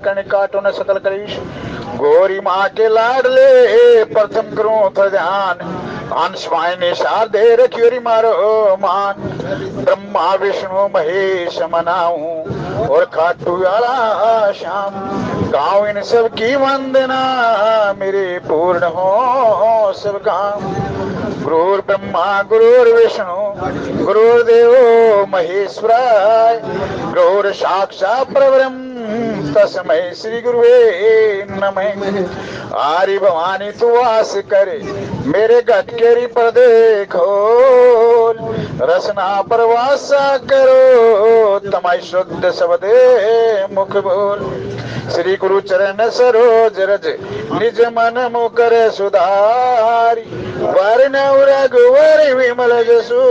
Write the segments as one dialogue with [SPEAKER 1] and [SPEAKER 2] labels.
[SPEAKER 1] कर्ण काटो न सकल करीश। गोरी माँ के लाडले प्रथम करूं था ध्यान। हंस वाहिनी शारदे रखियोरी मारो मान। ब्रह्मा विष्णु महेश मनाऊं और खाटू वाला श्याम। गाँव इन सब की वंदना मेरे पूर्ण हो सब काम। गुरुर् ब्रह्मा गुरुर्विष्णु गुरुर्देवो महेश्वराय। गुरुर् साक्षात् परब्रह्म तस्मै श्री गुरुवे नमः। आरी भवानी तू वास करे मेरे घट केरी पर देखो। रसना पर वासा करो तमाई शुद्ध शब्दे मुख बोल। श्री गुरु चरण सरोज रज निज मन मुकर सुधारी। वर्ण रघुवर विमल जसु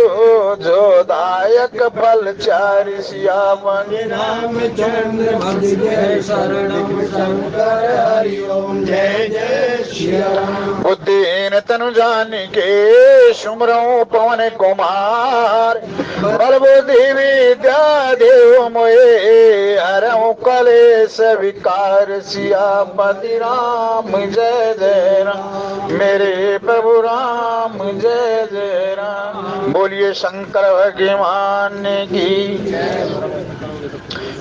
[SPEAKER 1] जो दायक फल चारि। सियावन
[SPEAKER 2] रामचंद्र भज जय शरणम शंकर हरि ओम जय जय श्री राम।
[SPEAKER 1] बुद्धिहीन तनु जानिके सुमरऊं पवन कुमार। बल बुद्धि विद्या देव मोहे हरऊं कलेश विकार। सियापति राम जय जय राम मेरे प्रभु राम जय जय राम। बोलिए शंकर भगवान की।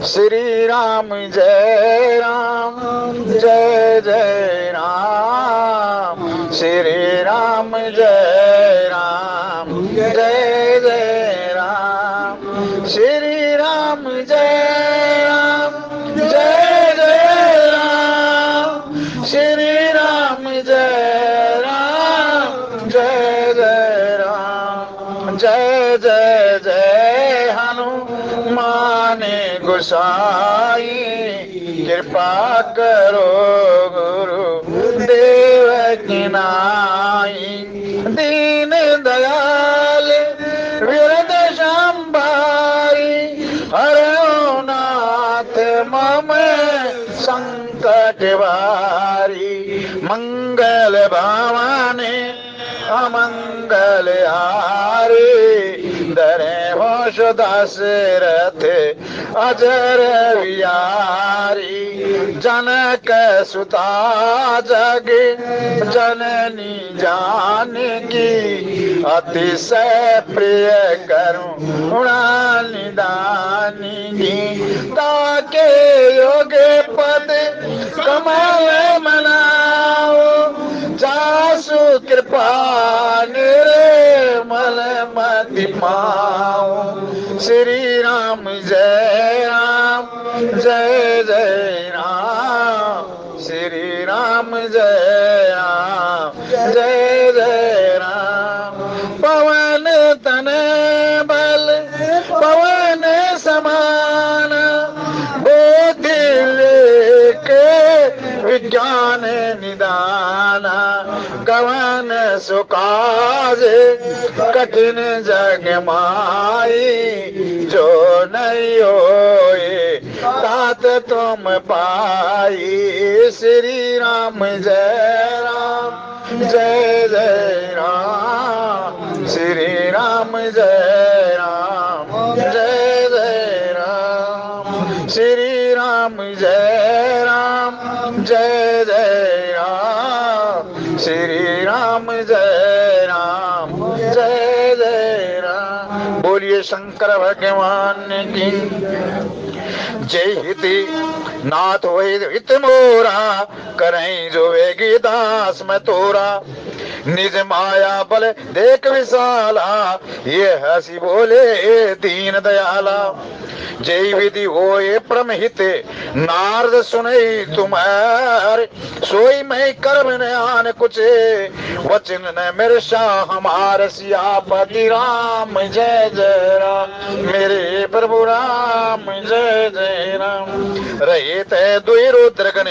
[SPEAKER 1] श्री राम जय जय राम। श्री राम जय जय राम। श्री राम जय जय राम। श्री राम जय जय राम। जय जय जय हनुमान गोसाई। कृपा करो गुरु देव की नाई। दीन दयाल विरद शाम्बाई। हरो नाथ मम संकट वारी। मंगल भवानी अमंगल हारी। धरे होश दशरथ अजर विहारी। जनक सुता जग जननी जानकी। अतिशय प्रिय करुणा निदानी। ताके योग पद कमल मनाओ। जासु कृपा निर्मल मति पाओ। श्री राम जय जय राम। श्री राम जय जय राम। पवन तन बल पवन समान। बुद्धि लेके विज्ञान निदान। कवन सुकाज कठिन जग माई। जो नहीं होए तात तुम पाई। श्री राम जय जय राम। श्री राम जय जय राम। श्री राम जय जय राम। श्री राम जय जय राम। बोलिए शंकर भगवान की। जय हिति नाथ होए हित मोरा। करें जो वेगी दास में तोरा। निज माया बल देख विशाला। ये हसी बोले दीन दयाला। जय विधि होए परम हित नारद सुने तुम्हारे। सोई मैं कर्म न आन कुछ वचन न मिर्षा हमार। सियापति राम जय जय राम मेरे प्रभु राम जय जय राम। रहे ते दुई रुद्रगण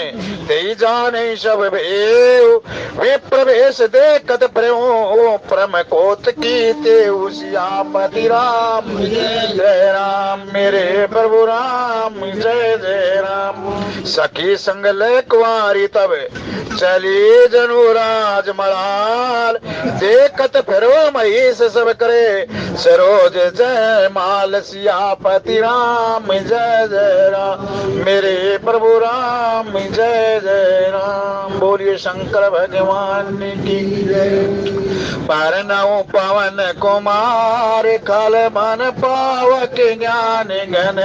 [SPEAKER 1] ते जाने सब भेव। वे प्रवेश देखत प्रेम परम कोत की ते। सियापति राम जय राम मेरे प्रभु राम जय जय राम। सखी संग ले कुंवारी तब चली जनु राज मलाल। देखत फिरो महेश सब करे सरोज जय माल सियापति राम जय जय राम, मेरे प्रभु राम जय जय राम। बोलिए शंकर भगवान की जय। परनौ पवन कुमार खल मन पावक ज्ञान घन,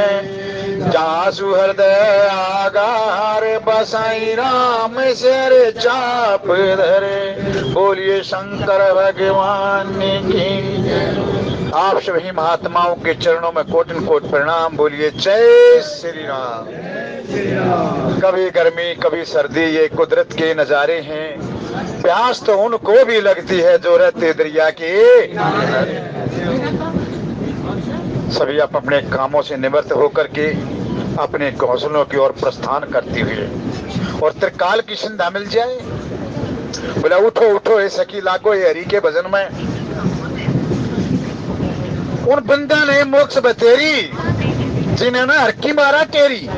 [SPEAKER 1] जासु हृदय आगार बसाई राम सिर चाप धरे। बोलिए शंकर भगवान की। आप सभी महात्माओं के चरणों में कोटि कोटि प्रणाम। बोलिए जय श्री राम। कभी गर्मी कभी सर्दी, ये कुदरत के नजारे हैं। प्यास तो उनको भी लगती है जो रहते दरिया के। सभी आप अपने कामों से निवृत्त होकर के अपने घोंसलों की ओर प्रस्थान करते हुए और त्रिकाल की संध्या मिल जाए। बोला उठो उठो ये सखी लागो ये हरि के भजन में। उन बंदा ने मोक्ष बतेरी जिन्हें ना हर की मारा टेरी,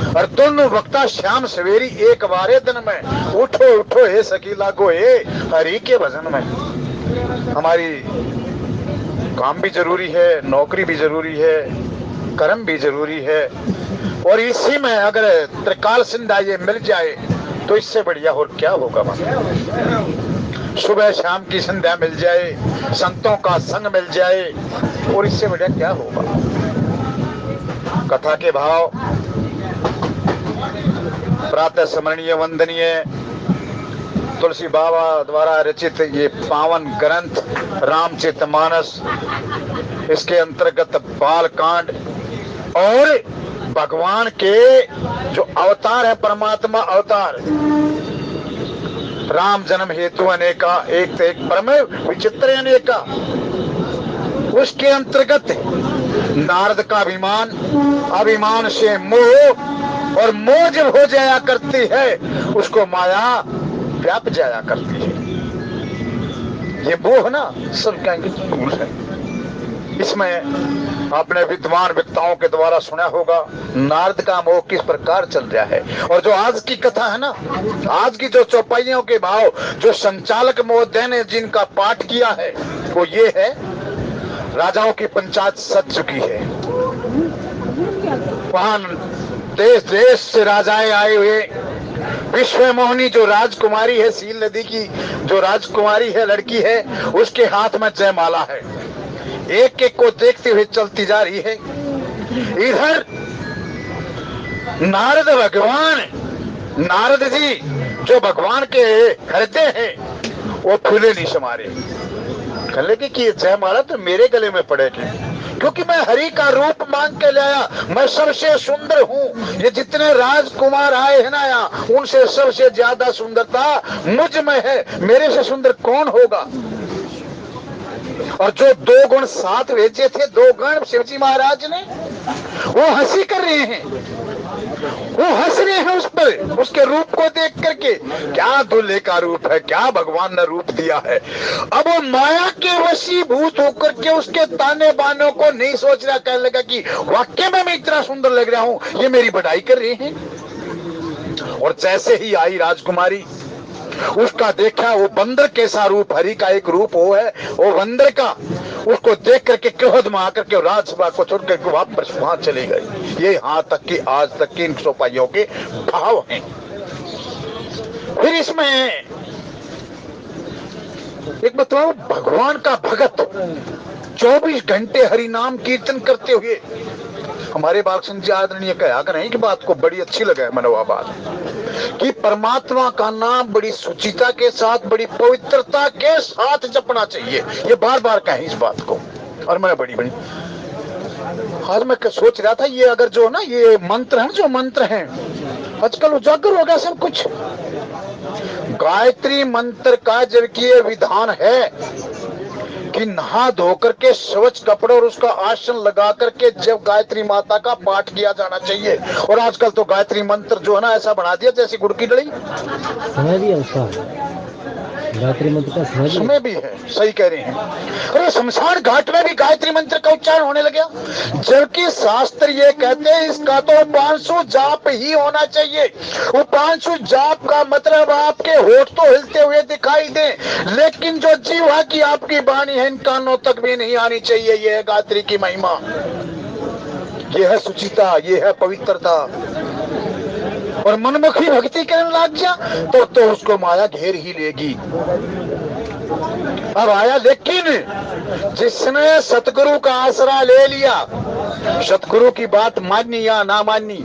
[SPEAKER 1] और दोनों वक्ता शाम सवेरी एक बारे दिन में। उठो उठो हे सखी लागो हे हरि के भजन में। हमारी काम भी जरूरी है, नौकरी भी जरूरी है, कर्म भी जरूरी है, और इसी में अगर त्रिकाल संध्या ये मिल जाए तो इससे बढ़िया और क्या होगा। सुबह शाम की संध्या मिल जाए, संतों का संग मिल जाए, और इससे बढ़िया क्या होगा। कथा के भाव प्रातः स्मरणीय वंदनीय तुलसी बाबा द्वारा रचित ये पावन ग्रंथ रामचरितमानस, इसके अंतर्गत बाल कांड और भगवान के जो अवतार है, परमात्मा अवतार, राम जन्म हेतु अनेका, एक से एक परम विचित्र अनेका, उसके अंतर्गत नारद का अभिमान, अभिमान से मोह, और मोह जब हो जाया करती है उसको माया व्याप जाया करती है। ये मोह ना सब कहेंगे भूल है। इसमें आपने विद्वान वक्ताओं के द्वारा सुना होगा नारद का मोह किस प्रकार चल रहा है। और जो आज की कथा है ना, आज की जो चौपाइयों के भाव जो संचालक महोदय ने जिनका पाठ किया है वो ये है, राजाओं की पंचायत सज चुकी है। वहां देश देश से राजाएं आए हुए, विश्व मोहिनी जो राजकुमारी है, सील नदी की जो राजकुमारी है, लड़की है, उसके हाथ में जयमाला है, एक एक को देखते हुए चलती जा रही है। इधर नारद भगवान, नारद जी जो भगवान के हृदय हैं वो फूले नहीं समारे। कह लगे कि ये जयमाला तो मेरे गले में पड़ेगी, क्योंकि मैं हरि का रूप मांग के लाया, मैं सबसे सुंदर हूँ। ये जितने राजकुमार आए हैं ना यहाँ, उनसे सबसे ज्यादा सुंदरता मुझ में है, मेरे से सुंदर कौन होगा। और जो दो गुण साथ भेजे थे, दो गण शिवजी महाराज ने, वो हंसी कर रहे हैं, वो हंस रहे हैं उस पर, उसके रूप को देख करके। क्या दूल्हे का रूप है, क्या भगवान ने रूप दिया है। अब वो माया के वशीभूत होकर के उसके ताने बानों को नहीं सोच रहा, कहने लगा कि वाकई में मैं इतना सुंदर लग रहा हूं, ये मेरी बढ़ाई कर रहे हैं। और जैसे ही आई राजकुमारी, उसका देखा वो बंदर कैसा रूप, हरि का एक रूप वो है, वो बंदर का, उसको देख करके क्रोध में आकर के राजसभा को छोड़ करके वापस वहां चली गई। ये यहाँ तक कि आज तक की इन चौपाइयों के भाव हैं। फिर इसमें एक बताओ, भगवान का भगत 24 घंटे हरि नाम कीर्तन करते हुए, हमारे बालकृष्ण जी आदरणीय कहा करें कि बात को बड़ी अच्छी लगा मनोवा बात, कि परमात्मा का नाम बड़ी सुचिता के साथ, बड़ी पवित्रता के साथ जपना चाहिए। ये बार बार कहें इस बात को। और मैंने बड़ी आज मैं सोच रहा था, ये अगर जो ना ये मंत्र है, जो मंत्र हैं आजकल उजागर हो गया सब कुछ। गायत्री मंत्र का जबकि ये विधान है कि नहा धोकर के स्वच्छ कपड़े और उसका आसन लगा करके जब गायत्री माता का पाठ किया जाना चाहिए। और आजकल तो गायत्री मंत्र जो है ना ऐसा बना दिया जैसे गुड़ की डली।
[SPEAKER 3] गायत्री मंत्र का
[SPEAKER 1] समय भी है, सही कह रहे हैं। अरे शमशान घाट में भी गायत्री मंत्र का उच्चारण होने लगा, जबकि शास्त्र ये कहते हैं इसका तो उपांशु जाप ही होना चाहिए। उपांशु जाप का मतलब आपके होठ तो हिलते हुए दिखाई दे, लेकिन जो जीवा की आपकी वाणी है इन कानों तक भी नहीं आनी चाहिए। यह है गायत्री की महिमा, यह है सुचिता, यह है पवित्रता। और मनमुखी भक्ति करने लग जा तो उसको माया घेर ही लेगी। अब आया, लेकिन जिसने सतगुरु का आसरा ले लिया, सतगुरु की बात माननी या ना माननी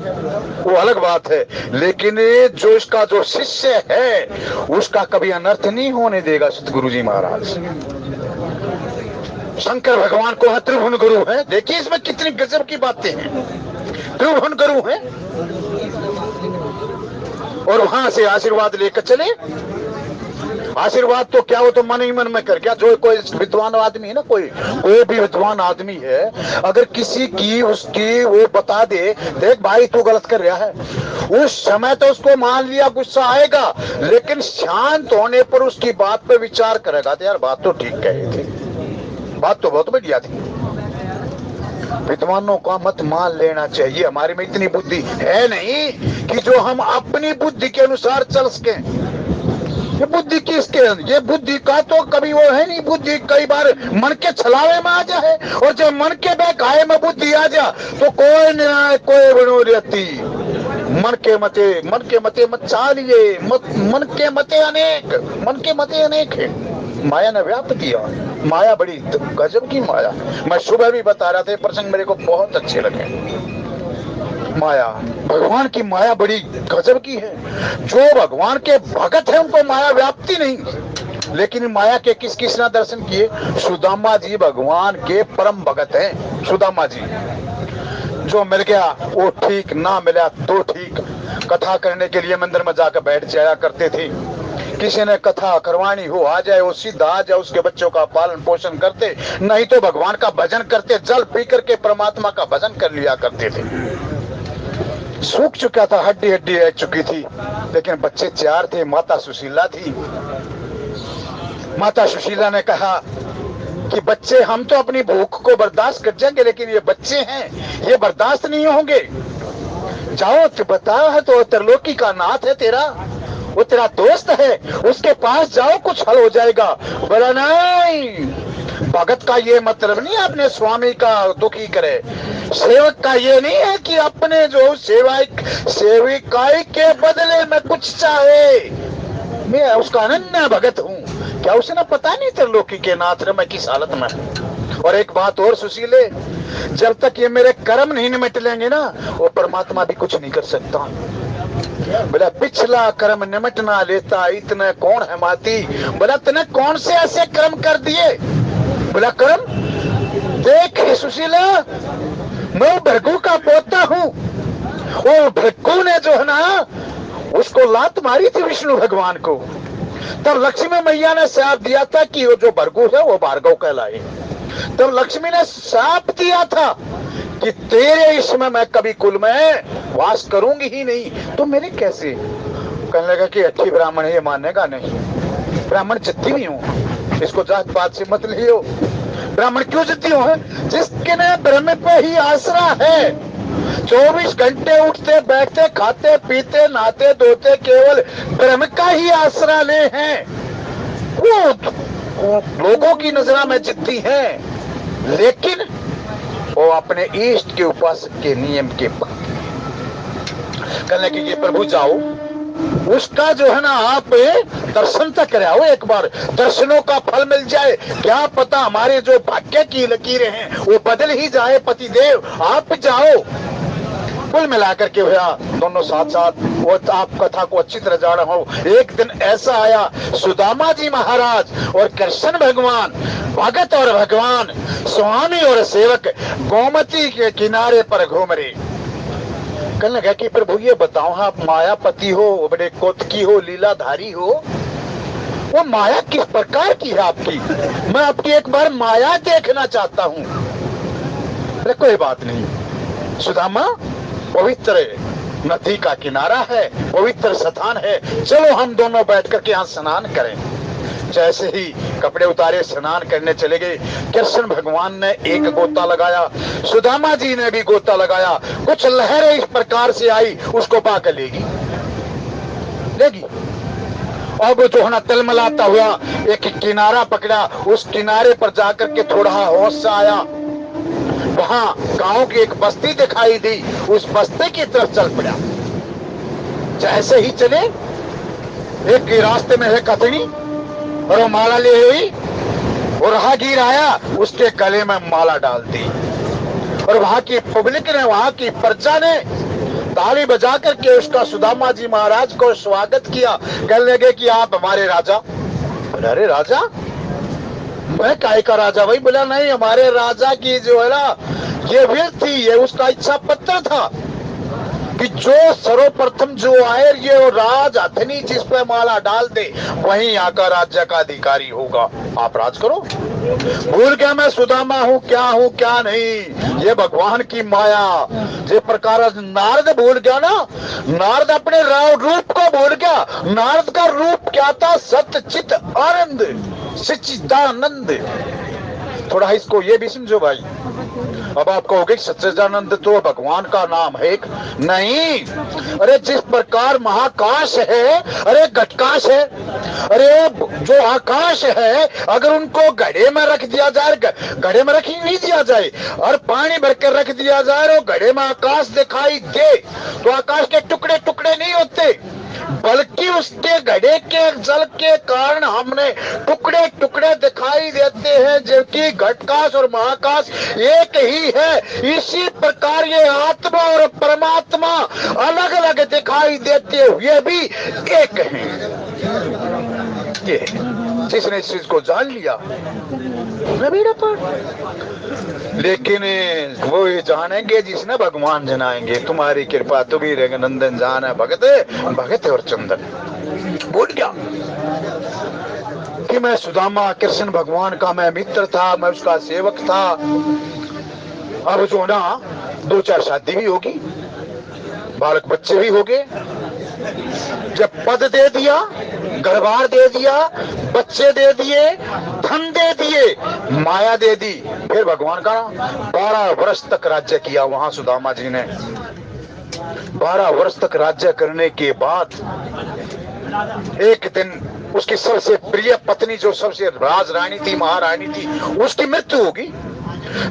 [SPEAKER 1] वो अलग बात है, लेकिन जो इसका जो शिष्य है उसका कभी अनर्थ नहीं होने देगा सतगुरु जी महाराज। शंकर भगवान को त्रिभुवन गुरु है। देखिए इसमें कितनी गजब की बातें हैं। त्रिभुवन गुरु है और वहां से आशीर्वाद लेकर चले। आशीर्वाद तो क्या, वो तो मन ही मन में कर गया। जो कोई विद्वान आदमी है ना, कोई भी विद्वान आदमी है, अगर किसी की उसकी वो बता दे, देख भाई तू गलत कर रहा है, उस समय तो उसको मान लिया, गुस्सा आएगा, लेकिन शांत होने पर उसकी बात पे विचार करेगा तो यार बात तो ठीक कही थी, बात तो बहुत बढ़िया थी। विद्वानों का मत मान लेना चाहिए। हमारे में इतनी बुद्धि है नहीं कि जो हम अपनी बुद्धि के अनुसार चल सके। ये बुद्धि किसके, ये बुद्धि का तो कभी वो है नहीं। बुद्धि कई बार मन के छलावे में आ जाए, और जब मन के बहकाए में बुद्धि आ जा तो कोई निर्णय कोई बनो रहती। मन के मते मत चालिए, मन के मते अनेक है। माया ने व्याप्त किया। माया बड़ी गजब की माया। मैं सुबह भी बता रहा था, प्रसंग मेरे को बहुत अच्छे लगे। माया, भगवान की माया बड़ी गजब की है। जो भगवान के भगत है उनको माया व्याप्ति नहीं। लेकिन माया के किस किस ने दर्शन किए? सुदामा जी भगवान के परम भगत हैं। सुदामा जी जो मिल गया वो ठीक, ना मिला तो ठीक। कथा करने के लिए मंदिर में जाकर बैठ जाया करते थे। किसी ने कथा करवानी हो आ जाए, वो सीधा आ जाए, उसके बच्चों का पालन पोषण करते, नहीं तो भगवान का भजन करते, जल पी करके परमात्मा का भजन कर लिया करते थे। सूख चुका था, हड्डी हड्डी रह चुकी थी, लेकिन बच्चे 4 थे। माता सुशीला थी। माता सुशीला ने कहा कि बच्चे हम तो अपनी भूख को बर्दाश्त कर जाएंगे, लेकिन ये बच्चे हैं, ये बर्दाश्त नहीं होंगे। जाओ तो बता है, तो त्रिलोकी का नाथ है तेरा, वो तेरा दोस्त है, उसके पास जाओ, कुछ हल हो जाएगा। बोला नहीं, भगत का ये मतलब नहीं अपने स्वामी का दुखी करे। सेवक का ये नहीं है कि अपने जो सेविकाई के बदले में कुछ चाहे। मैं उसका अनन्य भगत हूँ। क्या उसे ना पता नहीं त्रिलोकी के नाथ मैं किस हालत में। और एक बात और सुशीले, जब तक ये मेरे कर्म नहीं निमिट लेंगे ना, वो परमात्मा भी कुछ नहीं कर सकता। बोला पिछला कर्म निमट ना लेता, इतने कौन है माती। बोला तूने कौन से ऐसे कर्म कर दिए? बोला कर्म देख सुशीला, मैं भृगु का पोता हूँ। वो भृगु ने जो है ना उसको लात मारी थी विष्णु भगवान को, तब लक्ष्मी मैया ने श्राप दिया था कि वो जो भृगु है वो भार्गव कहलाए। तब लक्ष्मी ने श्राप दिया था कि तेरे इसमें मैं कभी कुल में वास करूंगी ही नहीं। तो मेरे कैसे? कहने लगा कि अच्छी ब्राह्मण है, ये मानेगा नहीं। ब्राह्मण जिद्दी भी हूँ, इसको जात पात से मत लियो। ब्राह्मण क्यों जिद्दी हो? जिसके ने ब्रह्म पे ही आसरा है। 24 घंटे उठते बैठते खाते पीते नहाते धोते केवल ब्रह्म का ही आसरा ले हैं। वो लोगों की नजर में जिद्दी है, लेकिन वो अपने इष्ट के उपासक के नियम के कहने की प्रभु जाओ, उसका जो है ना आप दर्शन तक कराओ। एक बार दर्शनों का फल मिल जाए, क्या पता हमारे जो भाग्य की लकीरें हैं वो बदल ही जाए। पतिदेव आप जाओ। कुल मिलाकर के भैया दोनों साथ साथ वो आप कथा को अच्छी तरह जान हो। एक दिन ऐसा आया, सुदामा जी महाराज और कृष्ण भगवान, भगत और भगवान, स्वामी और सेवक गोमती के किनारे पर घूम रहे। कहने लगा कि प्रभु ये बताओ, आप मायापति हो, बड़े कोतकी हो, लीलाधारी हो, वो माया किस प्रकार की है आपकी? मैं आपकी एक बार माया देखना चाहता हूँ। अरे कोई बात नहीं सुदामा, पवित्र नदी का किनारा है, पवित्र स्थान है, चलो हम दोनों बैठ करके यहाँ स्नान करें। जैसे ही कपड़े उतारे स्नान करने चले गए, कृष्ण भगवान ने एक गोता लगाया, सुदामा जी ने भी गोता लगाया। कुछ लहरें इस प्रकार से आई, उसको पाकर लेगी। अब जो है ना तिलमिलाता हुआ एक किनारा पकड़ा, उस किनारे पर जाकर के थोड़ा होश से आया। वहां गांव की एक बस्ती दिखाई दी, उस बस्ती की तरफ चल पड़ा। जैसे ही चले, एक रास्ते में है कथनी और वो माला ले हुई, और राहगीर आया, उसके गले में माला डाल दी। और वहां की पब्लिक ने, वहां की प्रजा ने ताली बजा करके उसका सुदामा जी महाराज को स्वागत किया। कहने लगे कि आप हमारे राजा। बोले अरे राजा, मैं काय का राजा भाई? बोला नहीं, हमारे राजा की जो है ना ये वीर थी, ये उसका इच्छा पत्र था कि जो सर्वप्रथम जो आए ये राज अथनी जिस पे माला डाल दे वहीं आकर राज्य का अधिकारी होगा। आप राज करो। भूल गया मैं सुदामा हूँ क्या नहीं, ये भगवान की माया। जिस प्रकार नारद भूल गया ना, नारद अपने रूप को भूल गया। नारद का रूप क्या था? सत्य चित आनंद, सच्चिदानंद। थोड़ा इसको ये भी समझो भाई। अब आप कहोगे सच्चिदानंद तो भगवान का नाम है? नहीं, अरे जिस प्रकार महाकाश है, अरे घटकाश है, अरे जो आकाश है अगर उनको घड़े में रख दिया जाए, घड़े में रख ही नहीं दिया जाए और पानी भरकर रख दिया जाए और घड़े में आकाश दिखाई दे, तो आकाश के टुकड़े टुकड़े नहीं होते, बल्कि उसके घड़े के जल के कारण हमने टुकड़े टुकड़े दिखाई देते हैं, जबकि घटकाश और महाकाश एक ही है। इसी प्रकार ये आत्मा और परमात्मा अलग अलग दिखाई देते हुए भी एक हैं। ये जिसने इस चीज को जान लिया, लेकिन वो ये जानेंगे जिसने भगवान जनाएंगे। तुम्हारी कृपा तुम्ही रघुनंदन जान है भगत, भगत और चंदन। भूल गया कि मैं सुदामा कृष्ण भगवान का मैं मित्र था, मैं उसका सेवक था। अब जो ना 2-4 शादी भी होगी, बालक बच्चे भी हो गए। जब पद दे दिया, घरबार दे दिया, बच्चे दे दिए, धन दे दिए, माया दे दी, फिर भगवान का 12 वर्ष तक राज्य किया वहां सुदामा जी ने। 12 वर्ष तक राज्य करने के बाद एक दिन उसकी सबसे प्रिय पत्नी, जो सबसे राज रानी थी, महारानी थी, उसकी मृत्यु होगी।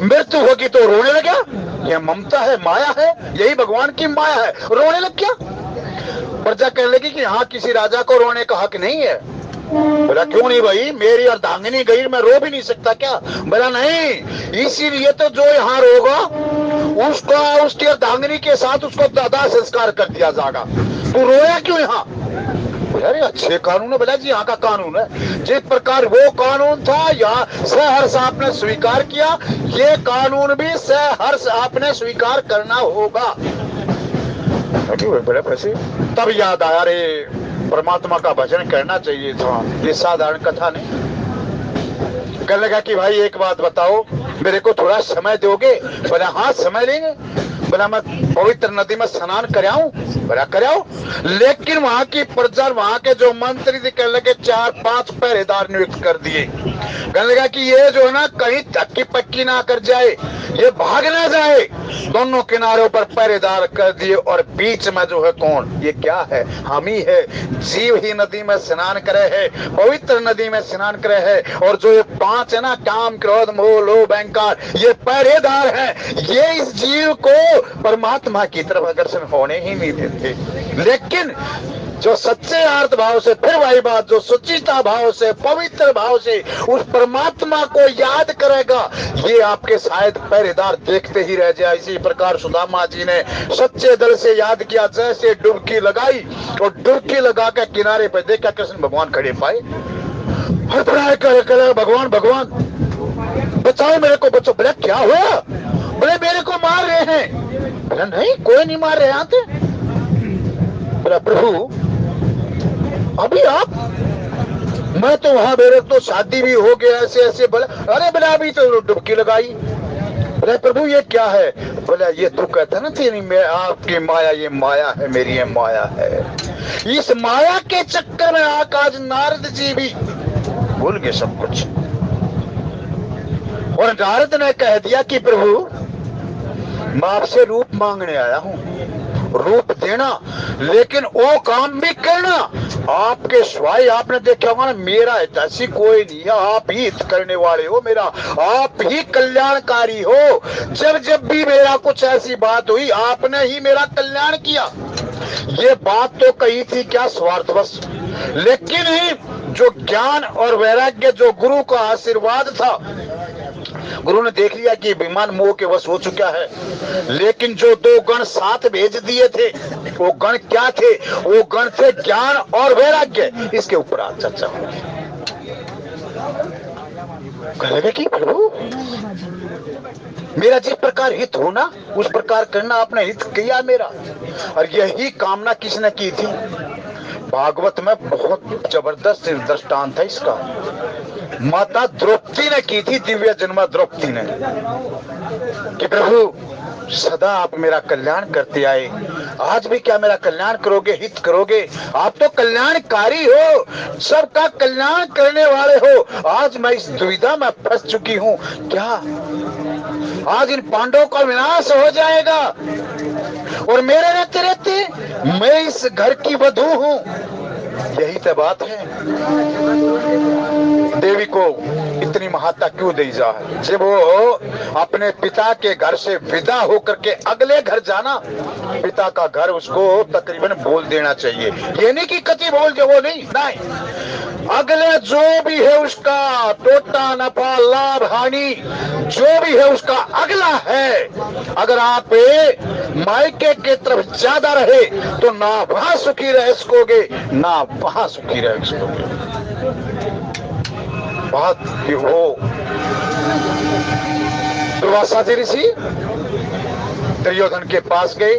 [SPEAKER 1] मृत्यु होगी तो रोने लगा। यह ममता है, माया है, यही भगवान की माया है। रोने लग गया। प्रजा कहने लगी कि हाँ, किसी राजा को रोने का हक नहीं है। बोला क्यों नहीं भाई, मेरी अर्धांगिनी गई, मैं रो भी नहीं सकता क्या? बोला नहीं, इसीलिए तो जो यहाँ रोगा उसका उसकी अर्धांगिनी के साथ उसको दादा संस्कार कर दिया जाएगा। तू रोया क्यों यहाँ? अरे अच्छे कानून है। बोला जी यहाँ का कानून है। जिस प्रकार वो कानून था, यहाँ सहर्ष आपने स्वीकार किया, ये कानून भी सहर्ष आपने स्वीकार करना होगा। बड़े पैसे तब याद आया, रे परमात्मा का भजन करना चाहिए था, ये साधारण कथा नहीं। कहने लगा कि भाई एक बात बताओ, मेरे को थोड़ा समय दोगे? बोला हाँ समय लेंगे। बोला मैं पवित्र नदी में स्नान कराऊं? बोला कराओ, लेकिन वहां की प्रजा, वहां के जो मंत्री थे, कहने लगे 4-5 पहरेदार नियुक्त कर दिए। कहने लगा कि ये जो है ना कहीं धक्की पक्की ना कर जाए, ये भाग ना जाए। दोनों किनारों पर पहरेदार कर दिए और बीच में जो है कौन? ये क्या है? हम ही है। जीव ही नदी में स्नान करे है, पवित्र नदी में स्नान करे है, और जो ये 5 है ना, काम क्रोध मोह लोभ अहंकार, ये पहरेदार है। ये इस जीव को परमात्मा की तरफ आकर्षण होने ही नहीं देते। लेकिन जो सच्चे अर्थ भाव से, फिर वही बात, जो सुचिता भाव से, पवित्र भाव से उस परमात्मा को याद करेगा, ये आपके शायद पहरेदार देखते ही रह जाए। इसी प्रकार सुदामा जी ने सच्चे दिल से याद किया। जैसे डुबकी लगाई और डुबकी लगा के किनारे पर देखा कृष्ण भगवान खड़े पाए। भगवान भगवान बचाओ मेरे को, बचाओ। बोले क्या हुआ? बोले मेरे को मार रहे हैं। बोला नहीं, कोई नहीं मार रहे आते। बोला प्रभु अभी आप? मैं तो वहां, मेरे तो शादी भी हो गया, ऐसे ऐसे। बोला अरे बोला अभी तो डुबकी लगाई। बोले प्रभु ये क्या है? बोला ये तू कहता ना तेरी मैं आपकी माया, ये माया है मेरी, ये माया है। इस माया के चक्कर में आज नारद जी भी भूल गए सब कुछ। और नारद ने कह दिया कि प्रभु मैं आपसे रूप मांगने आया हूं, रूप देना, लेकिन वो काम भी करना आपके स्वाई। आपने देखा होगा ना, मेरा हितैषी कोई नहीं है, आप ही हित करने वाले हो, मेरा आप ही कल्याणकारी हो। जब जब भी मेरा कुछ ऐसी बात हुई, आपने ही मेरा कल्याण किया। ये बात तो कही थी क्या स्वार्थवश, लेकिन जो ज्ञान और वैराग्य, जो गुरु का आशीर्वाद था, गुरु ने देख लिया कि विमान मोह के वश हो चुका है। लेकिन जो दो गण साथ भेज दिए थे, वो गण क्या थे? वो गण थे ज्ञान और वैराग्य। इसके ऊपर आज चर्चा होगी। कहेगा कि प्रभु मेरा जिस प्रकार हित होना उस प्रकार करना, आपने हित किया मेरा। और यही कामना किसने की थी? भागवत में बहुत जबरदस्त दृष्टांत है इसका। माता द्रौपदी ने की थी, दिव्य जन्मा द्रौपदी ने, कि प्रभु सदा आप मेरा कल्याण करते आए, आज भी क्या मेरा कल्याण करोगे, हित करोगे? आप तो कल्याणकारी हो, सबका कल्याण करने वाले हो। आज मैं इस दुविधा में फंस चुकी हूँ, क्या आज इन पांडवों का विनाश हो जाएगा? और मेरे रहते रहते मैं इस घर की वधू हूँ। यही तो बात है। देवी को इतनी महत्ता क्यों दी जाए? जब वो अपने पिता के घर से विदा होकर के अगले घर जाना, पिता का घर उसको तकरीबन बोल देना चाहिए। ये नहीं कि कति बोल जो, वो नहीं, अगले जो भी है उसका टोटा नफा लाभ हानि जो भी है उसका अगला है। अगर आप मायके के तरफ ज्यादा रहे तो ना वहां सुखी रह सकोगे, ना वहां सुखी रह सकोगे। बात कि वो दुर्वासा जी ऋषि दुर्योधन के पास गए।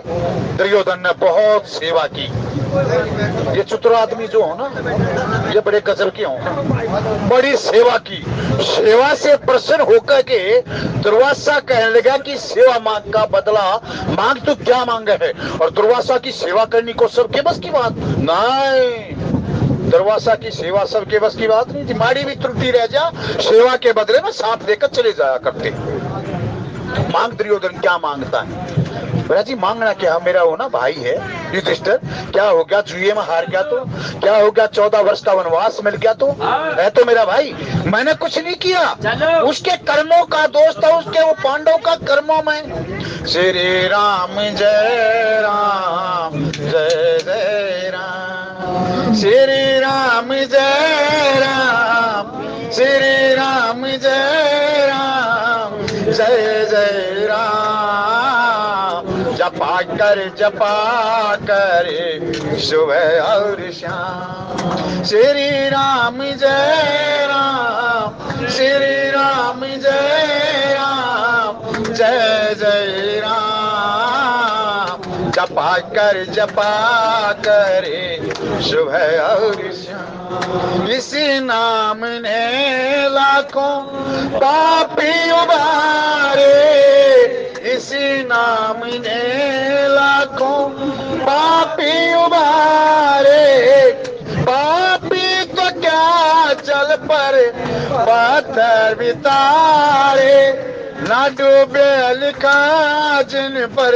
[SPEAKER 1] दुर्योधन ने बहुत सेवा की। ये चतुर आदमी जो हो ना, ये बड़े गजब के हो, बड़ी सेवा की। सेवा से प्रसन्न होकर के दुर्वासा कहने लगा कि सेवा मांग का बदला मांग, तो क्या मांगा है? और दुर्वासा की सेवा करने को सबके बस की बात नहीं। दुर्वासा की सेवा सबके बस की बात नहीं थी। माड़ी भी त्रुटि रह जा, सेवा के बदले में सांप देकर चले जाया करते। मांग दुर्योधन क्या मांगता है? बोला जी मांगना क्या, मेरा वो ना भाई है युधिष्ठिर, क्या हो गया? जुए में हार गया तो क्या हो गया? 14 वर्ष का वनवास मिल गया तो है तो मेरा भाई। मैंने कुछ नहीं किया, उसके कर्मों का दोष था, उसके वो पांडव का कर्मों में। श्री राम जय राम जय जय राम, श्री राम जय राम, श्री राम जय राम जय जय राम। जपा करे सुबह और शाम, श्री राम जय राम, श्री राम जय राम जय जय राम। जपा करे सुबह और शाम। इसी नाम ने लाखों पापी उबारे, इसी नाम ने लाखों पापी उबारे। पापी तो क्या जल पर पत्थर बितारे, ना डूबे लिखा जिन पर,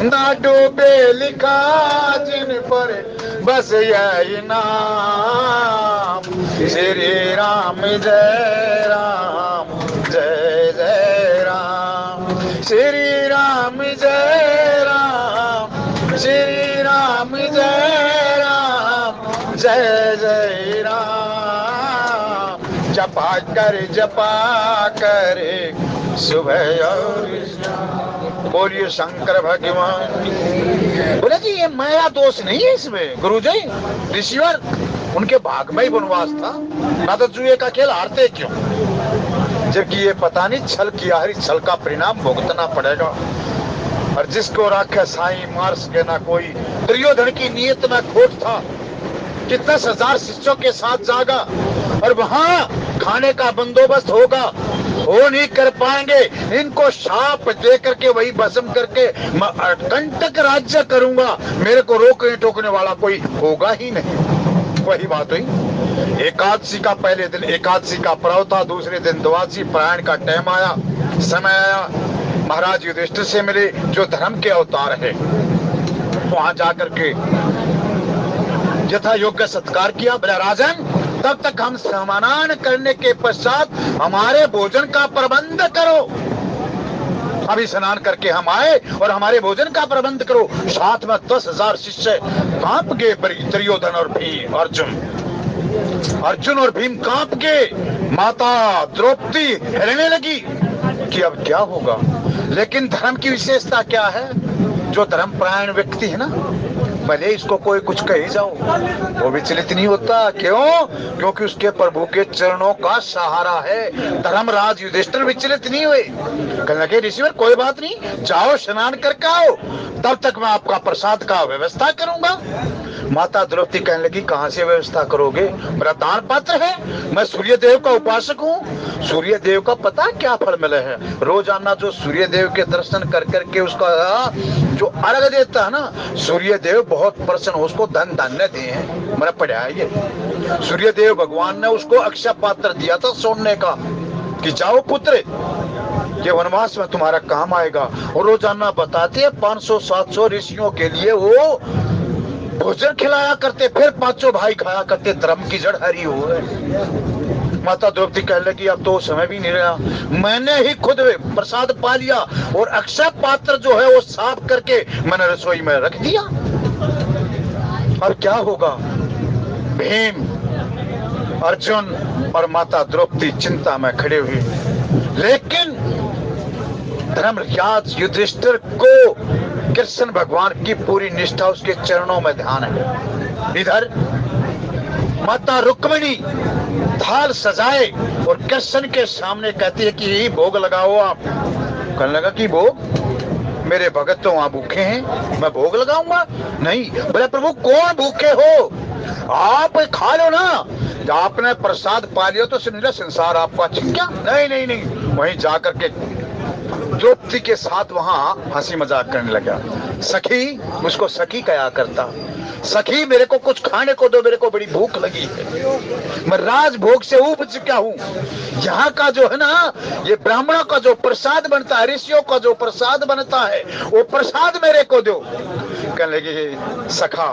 [SPEAKER 1] ना डूबे लिखा जिन पर, बस यही नाम। श्री राम जय राम जय जय राम, श्री राम जय राम, श्री राम जय राम जय जय राम। जपा करे सुबह और शाम। बोलिए शंकर भगवान। बोले जी ये मेरा दोष नहीं है इसमें गुरुजी, ऋषिवर उनके भाग में ही वनवास था, ना तो जुए का खेल हारते क्यों? जबकि ये पता नहीं छल किया, हरी छल का परिणाम भुगतना पड़ेगा। और जिसको राखे साई मार सके ना कोई। दुर्योधन की नीयत में खोट था, कितने 1000 शिष्यों के साथ जागा और वहां खाने का बंदोबस्त होगा, वो नहीं कर पाएंगे। इनको शाप दे करके वही भस्म करके मैं कंटक राज्य करूंगा, मेरे को रोकने टोकने वाला कोई होगा ही नहीं। वही बात हुई। एकादशी का पहले दिन एकादशी का पर्व था, दूसरे दिन द्वादशी पारायण का टाइम आया, समय आया। महाराज युधिष्ठिर से मिले जो धर्म के अवतार है। वहां जाकर के यथा योग्य सत्कार किया। बोला राजन, तब तक हम स्नान करने के पश्चात हमारे भोजन का प्रबंध करो। अभी स्नान करके हम आए और हमारे भोजन का प्रबंध करो। साथ में 10,000 शिष्य कांप गए। दुर्योधन और भीम, अर्जुन और भीम कांप गए। माता द्रौपदी हिलने लगी कि अब क्या होगा। लेकिन धर्म की विशेषता क्या है? जो धर्मपरायण व्यक्ति है ना, भले इसको कोई कुछ कही जाओ, वो विचलित नहीं होता। क्यों? क्योंकि उसके प्रभु के चरणों का सहारा है। धर्मराज युधिष्ठिर विचलित नहीं हुए। कहने लगे ऋषिवर कोई बात नहीं, जाओ स्नान करके आओ, तब तक मैं आपका प्रसाद का व्यवस्था करूंगा। माता द्रौपदी कहने लगी कहां से व्यवस्था करोगे? मेरा दान पात्र है, मैं सूर्य देव का उपासक हूँ। सूर्य देव का पता क्या फल मिले है? रोजाना जो सूर्य देव के दर्शन कर करके उसका जो अर्घ देता है ना, सूर्य देव बहुत प्रसन्न, उसको धन धान्य दिए हैं। मेरा पढ़ा है ये। सूर्य देव भगवान ने उसको अक्षय पात्र दिया था सोने का कि जाओ पुत्र, ये वनवास में तुम्हारा काम आएगा। और रोजाना बताते हैं 500-700 ऋषियों के लिए वो भोजन खिलाया करते, फिर 5 भाई खाया करते। धर्म की जड़ हरी हो है। माता द्रौपदी कहने लगी अब तो समय भी नहीं रहा, मैंने ही खुद प्रसाद पा लिया और अक्षय पात्र जो है वो साफ करके मैंने रसोई में रख दिया। अब क्या होगा? भीम, अर्जुन और माता द्रौपदी चिंता में खड़े हुए। लेकिन धर्मराज युधिष्ठिर को कृष्ण भगवान की पूरी निष्ठा, उसके चरणों में ध्यान है। इधर माता रुक्मिणी थाल सजाए और कृष्ण के सामने कहती है कि भोग लगाओ आप। कहने लगा कि भोग? मेरे भगत तो वहां भूखे हैं, मैं भोग लगाऊंगा? नहीं। बोले प्रभु कौन भूखे हो? आप खा लो ना, आपने प्रसाद पा लिया तो समझ लो संसार आपको अच्छा। क्या? नहीं नहीं नहीं। वहीं जाकर के द्रौपदी के साथ वहां हंसी मजाक करने लगा। सखी, उसको सखी कहा करता। सखी मेरे को कुछ खाने को दो, मेरे को बड़ी भूख लगी है, मैं राजभोग से ऊब चुका हूँ। यहाँ का जो है ना, ये ब्राह्मणों का जो प्रसाद बनता है, ऋषियों का जो प्रसाद बनता है, वो प्रसाद मेरे को दो। कहने लगे सखा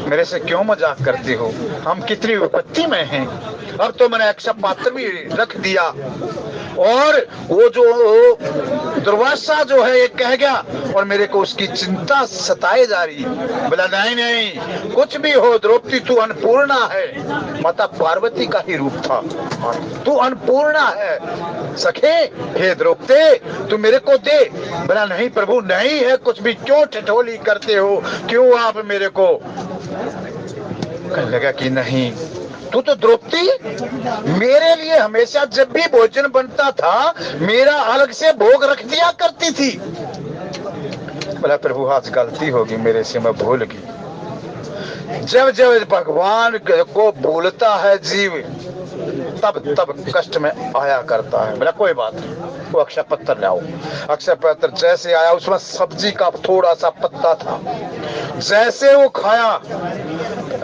[SPEAKER 1] मेरे से क्यों मजाक करते हो, हम कितनी विपत्ति में हैं। अब तो मैंने अक्षय पात्र भी रख दिया और वो जो दुर्वासा जो है ये कह गया और मेरे को उसकी चिंता सताए जा रही। बोला नहीं नहीं, कुछ भी हो द्रौपदी तू अन्नपूर्णा है। माता पार्वती का ही रूप था, तू अन्नपूर्णा है। सखे हे द्रौपदी तू मेरे को दे। बोला नहीं प्रभु नहीं है कुछ भी, क्यों ठिठोली करते हो, क्यों आप मेरे को? कहने लगा कि नहीं, तू तो द्रौपदी मेरे लिए हमेशा जब भी भोजन बनता था मेरा अलग से भोग रख दिया करती थी। बोला प्रभु आज गलती होगी मेरे से, मैं भूल गई। जब जब भगवान को भूलता है जीव तब तब कष्ट में आया करता है। बोला कोई बात नहीं, वो अक्षय पत्थर लाओ। अक्षय पत्थर जैसे आया उसमें सब्जी का थोड़ा सा पत्ता था, जैसे वो खाया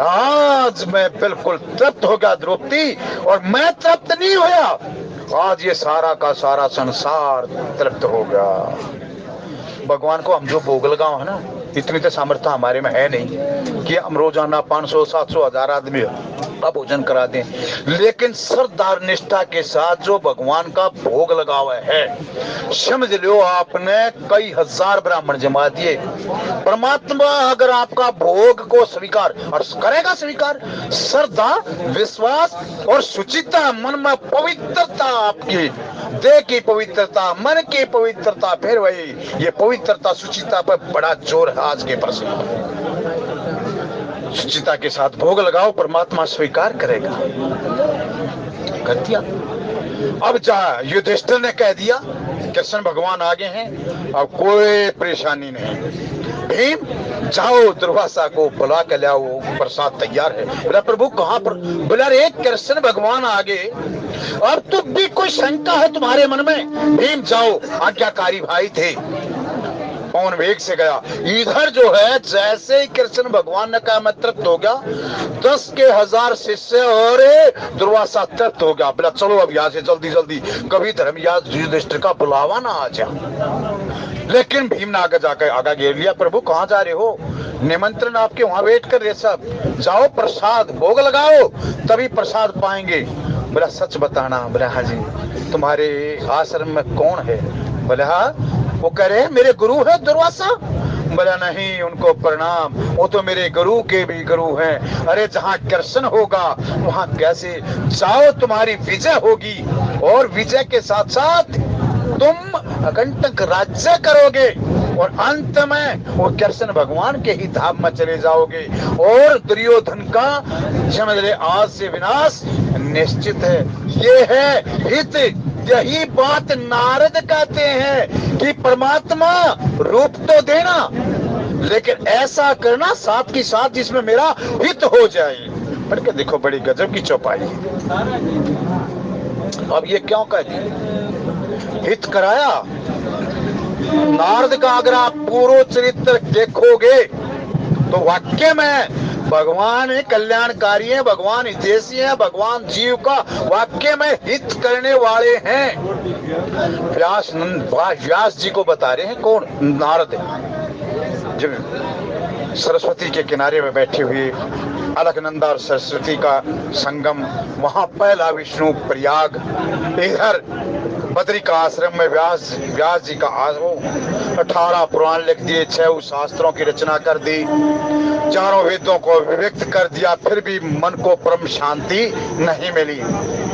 [SPEAKER 1] आज मैं बिल्कुल तृप्त हो गया द्रौपदी। और मैं तृप्त नहीं हुआ, आज ये सारा का सारा संसार तृप्त हो गया। भगवान को हम जो भोग लगाओ है ना, इतनी तो सामर्थ्य हमारे में है नहीं कि हम रोजाना 500, 700, 1000 आदमी का भोजन करा दें। लेकिन सरदार निष्ठा के साथ जो भगवान का भोग लगावा है, समझ लो आपने कई हजार ब्राह्मण जमा दिए। परमात्मा अगर आपका भोग को स्वीकार और करेगा, स्वीकार श्रद्धा, विश्वास और सुचिता, मन में पवित्रता, आपकी देह की पवित्रता, मन की पवित्रता, फिर वही ये पवित्रता सुचिता पर बड़ा जोर है आज के प्रश्न। सुचिता के साथ भोग लगाओ, परमात्मा स्वीकार करेगा। कर दिया। अब जा युधिष्ठिर ने कह दिया कृष्ण भगवान आगे हैं, अब कोई परेशानी नहीं। भीम जाओ दुर्वासा को बुला के लाओ, प्रसाद तैयार है। बोला प्रभु कहाँ पर? बोला रे कृष्ण भगवान आगे, अब तो भी कोई शंका है तुम्हारे मन में? भीम जाओ, आज्ञाकारी भाई थे। पवन वेग से गया। इधर जो है जैसे ही कृष्ण भगवान ने कहा मैं तृप्त हो गया, 10 के 1000 शिष्य और दुर्वासा तृप्त हो गया। बोला चलो अब यहाँ से जल्दी जल्दी, कभी धर्मराज युधिष्ठिर का बुलावा ना आ जाए। लेकिन भीम ने आगे जाकर आगे घेर लिया। प्रभु कहाँ जा रहे हो? निमंत्रण आपके वहां वेट कर रहे सब, जाओ प्रसाद भोग लगाओ तभी प्रसाद पाएंगे। बोला सच बताना। बोला हाँ जी। तुम्हारे आश्रम में कौन है? बोला हाँ। वो कह रहे मेरे गुरु है दुर्वासा। बोला नहीं, उनको प्रणाम, वो तो मेरे गुरु के भी गुरु हैं। अरे जहाँ कृष्ण होगा वहाँ कैसे जाओ, तुम्हारी विजय होगी और विजय के साथ साथ तुम अकंटक राज्य करोगे और अंत में वो कृष्ण भगवान के ही धाम में चले जाओगे और दुर्योधन का समझ ले आज से विनाश निश्चित है। ये है हित। यही बात नारद कहते हैं कि परमात्मा रूप तो देना लेकिन ऐसा करना साथ की साथ जिसमें मेरा हित हो जाए। पढ़ के देखो बड़ी गजब की चौपाई। अब ये क्यों कह दी? हित कराया। नारद का अगर आप पूर्व चरित्र देखोगे तो वाक्य में भगवान कल्याणकारी है, भगवान हितैषी है, भगवान जीव का वाक्य में हित करने वाले हैं। व्यास जी को बता रहे हैं कौन? नारद। जब सरस्वती के किनारे में बैठे हुए अलकनंदा और सरस्वती का संगम, वहां पहला विष्णु प्रयाग, इधर बद्री का आश्रम में व्यास जी का 18 पुराण लिख दिए, 6 शास्त्रों की रचना कर दी, 4 वेदों को विविक्त कर दिया, फिर भी मन को परम शांति नहीं मिली।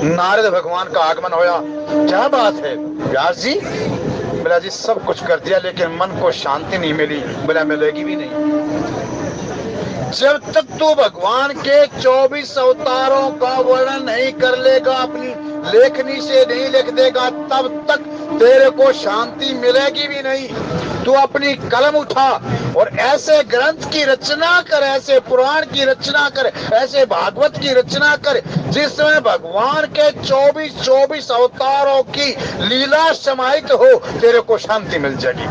[SPEAKER 1] नारद भगवान का आगमन होया। क्या बात है व्यास जी? बोला जी सब कुछ कर दिया लेकिन मन को शांति नहीं मिली। बोला मिलेगी भी नहीं। जब तक तू भगवान के 24 अवतारों का वर्णन नहीं कर लेगा, अपनी लेखनी से नहीं लिख देगा, तब तक तेरे को शांति मिलेगी भी नहीं। तू अपनी कलम उठा और ऐसे ग्रंथ की रचना कर, ऐसे पुराण की रचना कर, ऐसे भागवत की रचना कर जिसमें भगवान के 24 अवतारों की लीला समाहित हो, तेरे को शांति मिल जाएगी।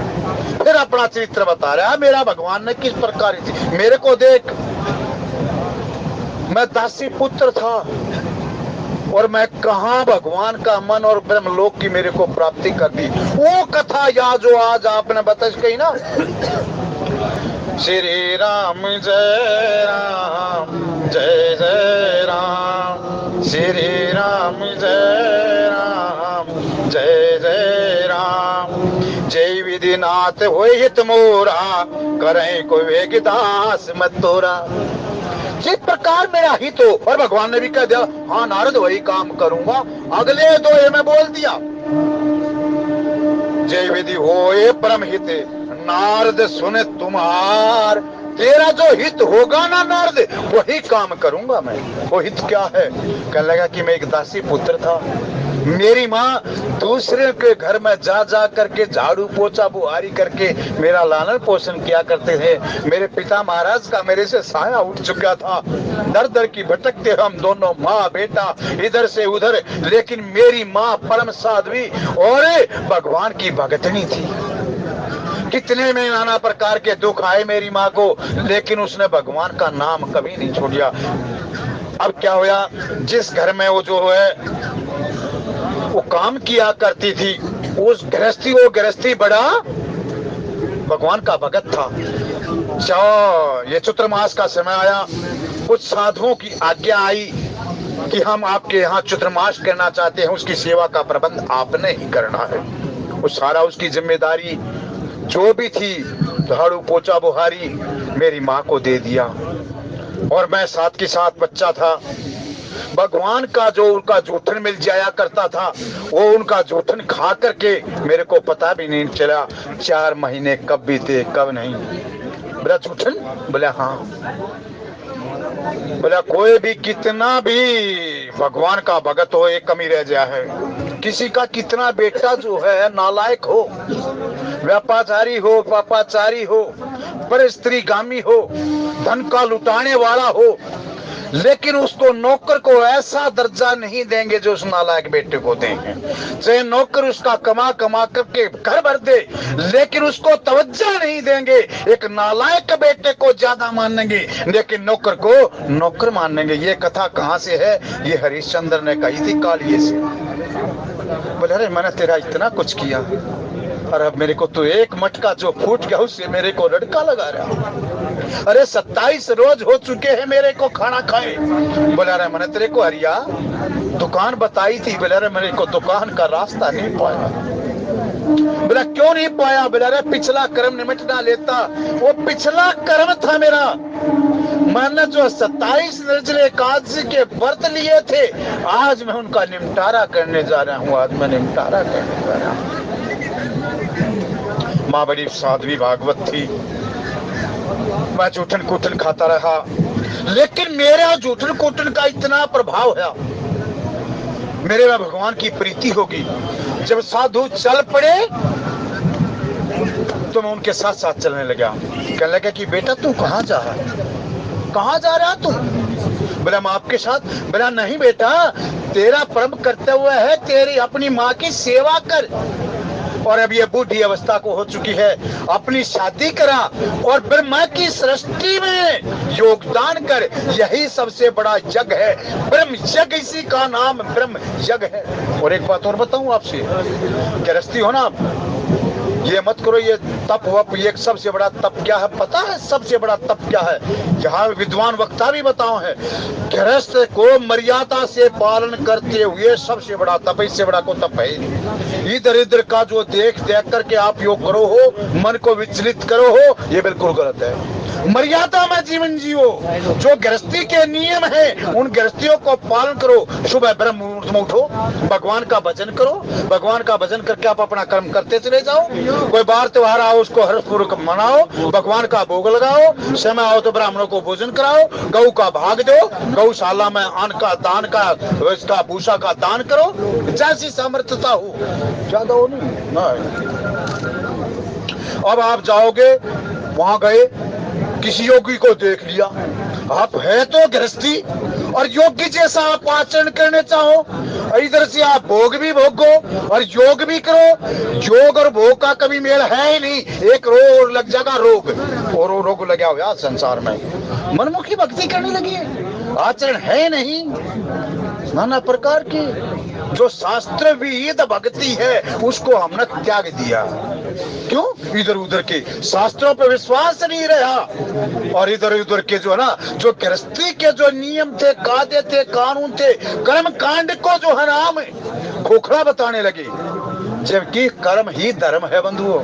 [SPEAKER 1] फिर अपना चरित्र बता रहा है, मेरा भगवान ने किस प्रकार थी। मेरे को देख, मैं दासी पुत्र था और मैं कहा भगवान का मन और ब्रह्मलोक की मेरे को प्राप्ति कर दी। वो कथा या जो आज आपने बता कही ना, श्री राम जय राम जय जय राम, श्री राम जय राम जय जय राम, जय विधिनाथ होय हित मोरा, करें को वेगदास मत तोरा। जिस प्रकार मेरा हित हो, और भगवान ने भी कह दिया हाँ नारद वही काम करूंगा। अगले 2 में बोल दिया जय विधि होए परम हित, नारद सुने तुम्हार, तेरा जो हित होगा ना नारद वही काम करूंगा मैं। वो हित क्या है? कहने लगा कि मैं एक दासी पुत्र था, मेरी माँ दूसरे के घर में जा जा करके झाड़ू पोछा बुहारी करके मेरा लालन पोषण किया करते थे। मेरे पिता महाराज का मेरे से साया उठ चुका था, दर दर की भटकते हम दोनों माँ बेटा इधर से उधर, लेकिन मेरी माँ परम साध्वी और भगवान की भगतनी थी। कितने में नाना प्रकार के दुख आए मेरी माँ को, लेकिन उसने भगवान का नाम कभी नहीं छोड़ा। अब क्या हुआ, जिस घर में वो जो है वो काम किया करती थी, उस गृहस्थी, वो गृहस्थी बड़ा भगवान का भगत था। ये चतुर्मास का समय आया, कुछ साधुओं की आज्ञा आई कि हम आपके यहाँ चतुर्मास करना चाहते हैं, उसकी सेवा का प्रबंध आपने ही करना है। वो सारा उसकी जिम्मेदारी जो भी थी, झाड़ू पोछा बुहारी, मेरी माँ को दे दिया। और मैं साथ के साथ बच्चा था। भगवान का जो उनका जूठन मिल जाया करता था, वो उनका जूठन खा करके मेरे को पता भी नहीं चला 4 महीने कब बीते कब नहीं। बोला जूठन? बोला हाँ। बोला कोई भी कितना भी भगवान का भगत हो, एक कमी रह जाए है। किसी का कितना बेटा जो है नालायक हो, व्यापाचारी हो, पापाचारी हो, पर स्त्रीगामी हो, धन का लुटाने वाला हो, लेकिन उसको नौकर को ऐसा दर्जा नहीं देंगे जो उस नालायक बेटे को देंगे। चाहे नौकर उसका कमा कमा करके घर भर दे, लेकिन उसको तवज्जो नहीं देंगे। एक नालायक बेटे को ज्यादा मानेंगे, लेकिन नौकर को नौकर मानेंगे। ये कथा कहाँ से है? ये हरिश्चंद्र ने कही थी कालिए से। बोले अरे मैंने तेरा इतना कुछ किया और अब मेरे को तो एक मटका जो फूट गया उससे मेरे को रड़का लगा रहा। अरे 27 रोज हो चुके हैं मेरे को खाना खाए। बोला अरे मैंने तेरे को हरिया दुकान बताई थी। बोला अरे मेरे को दुकान का रास्ता नहीं पाया। बोला क्यों नहीं पाया? बोला अरे पिछला कर्म निमिट ना लेता। वो पिछला कर्म था मेरा, मैंने जो 27 निर्जल एकादशी के व्रत लिए थे, आज मैं उनका निपटारा करने जा रहा हूँ। आज मैं निपटारा करने जा रहा हूँ। माँ बड़ी साध्वी भागवत थी। मैं जूठन कुटन खाता रहा, लेकिन मेरा जूठन कुटन का इतना प्रभाव है, मेरे में भगवान की प्रीति होगी। जब साधु चल पड़े तो मैं उनके साथ साथ चलने लगा। कहने लगा कि बेटा तू कहाँ जा रहा है? कहाँ जा रहा तू? बोला मैं आपके साथ। बोला नहीं बेटा, तेरा परम कर्तव्य है तेरी अपनी माँ की सेवा कर, और अब ये बूढ़ी अवस्था को हो चुकी है, अपनी शादी करा और ब्रह्मा की सृष्टि में योगदान कर। यही सबसे बड़ा यज्ञ है, ब्रह्म यज्ञ, इसी का नाम ब्रह्म यज्ञ है। और एक बात और बताऊं आपसे, गृहस्थी हो ना आप, ये मत करो ये तप वप। ये सबसे बड़ा तप क्या है पता है? सबसे बड़ा तप क्या है? यहाँ विद्वान वक्ता भी बताओ है, गृहस्थ को मर्यादा से पालन करते हुए सबसे बड़ा तप। इससे बड़ा को तप है? इधर इधर का जो देख देख करके आप योग करो हो, मन को विचलित करो हो, ये बिल्कुल गलत है। मर्यादा में जीवन जियो। जो गृहस्थी के नियम है उन गृहस्थियों को पालन करो। सुबह ब्रह्म मुहूर्त में उठो, भगवान का भजन करो, भगवान का भजन करके आप अपना कर्म करते चले जाओ। कोई बार त्योहार आओ उसको हर्षपूर्वक मनाओ, भगवान का भोग लगाओ, समय आओ तो ब्राह्मणों को भोजन कराओ, गौ का भाग दो, गौशाला में अन्न का दान का, इसका भूसा का दान करो, जैसी सामर्थ्यता हो, ज्यादा हो नहीं। अब आप जाओगे वहां गए, किसी योगी को देख लिया, आप है तो गृहस्थी और योगी जैसा आप आचरण करने चाहो, इधर से आप भोग भी भोगो और योग भी करो। योग और भोग का कभी मेल है ही नहीं। एक रोग लग जाएगा, रोग और रोग लगा हुआ संसार में। मनमुखी भक्ति करने लगी, आचरण है नहीं, नाना प्रकार की जो शास्त्र विहित भक्ति है उसको हमने त्याग दिया। क्यों? इधर उधर के शास्त्रों पर विश्वास नहीं रहा, और इधर उधर के जो है ना, जो गृहस्थी के जो नियम थे, कायदे थे, कानून थे, कर्म कांड को जो है नाम खोखला बताने लगे, जबकि कर्म ही धर्म है बंधुओं।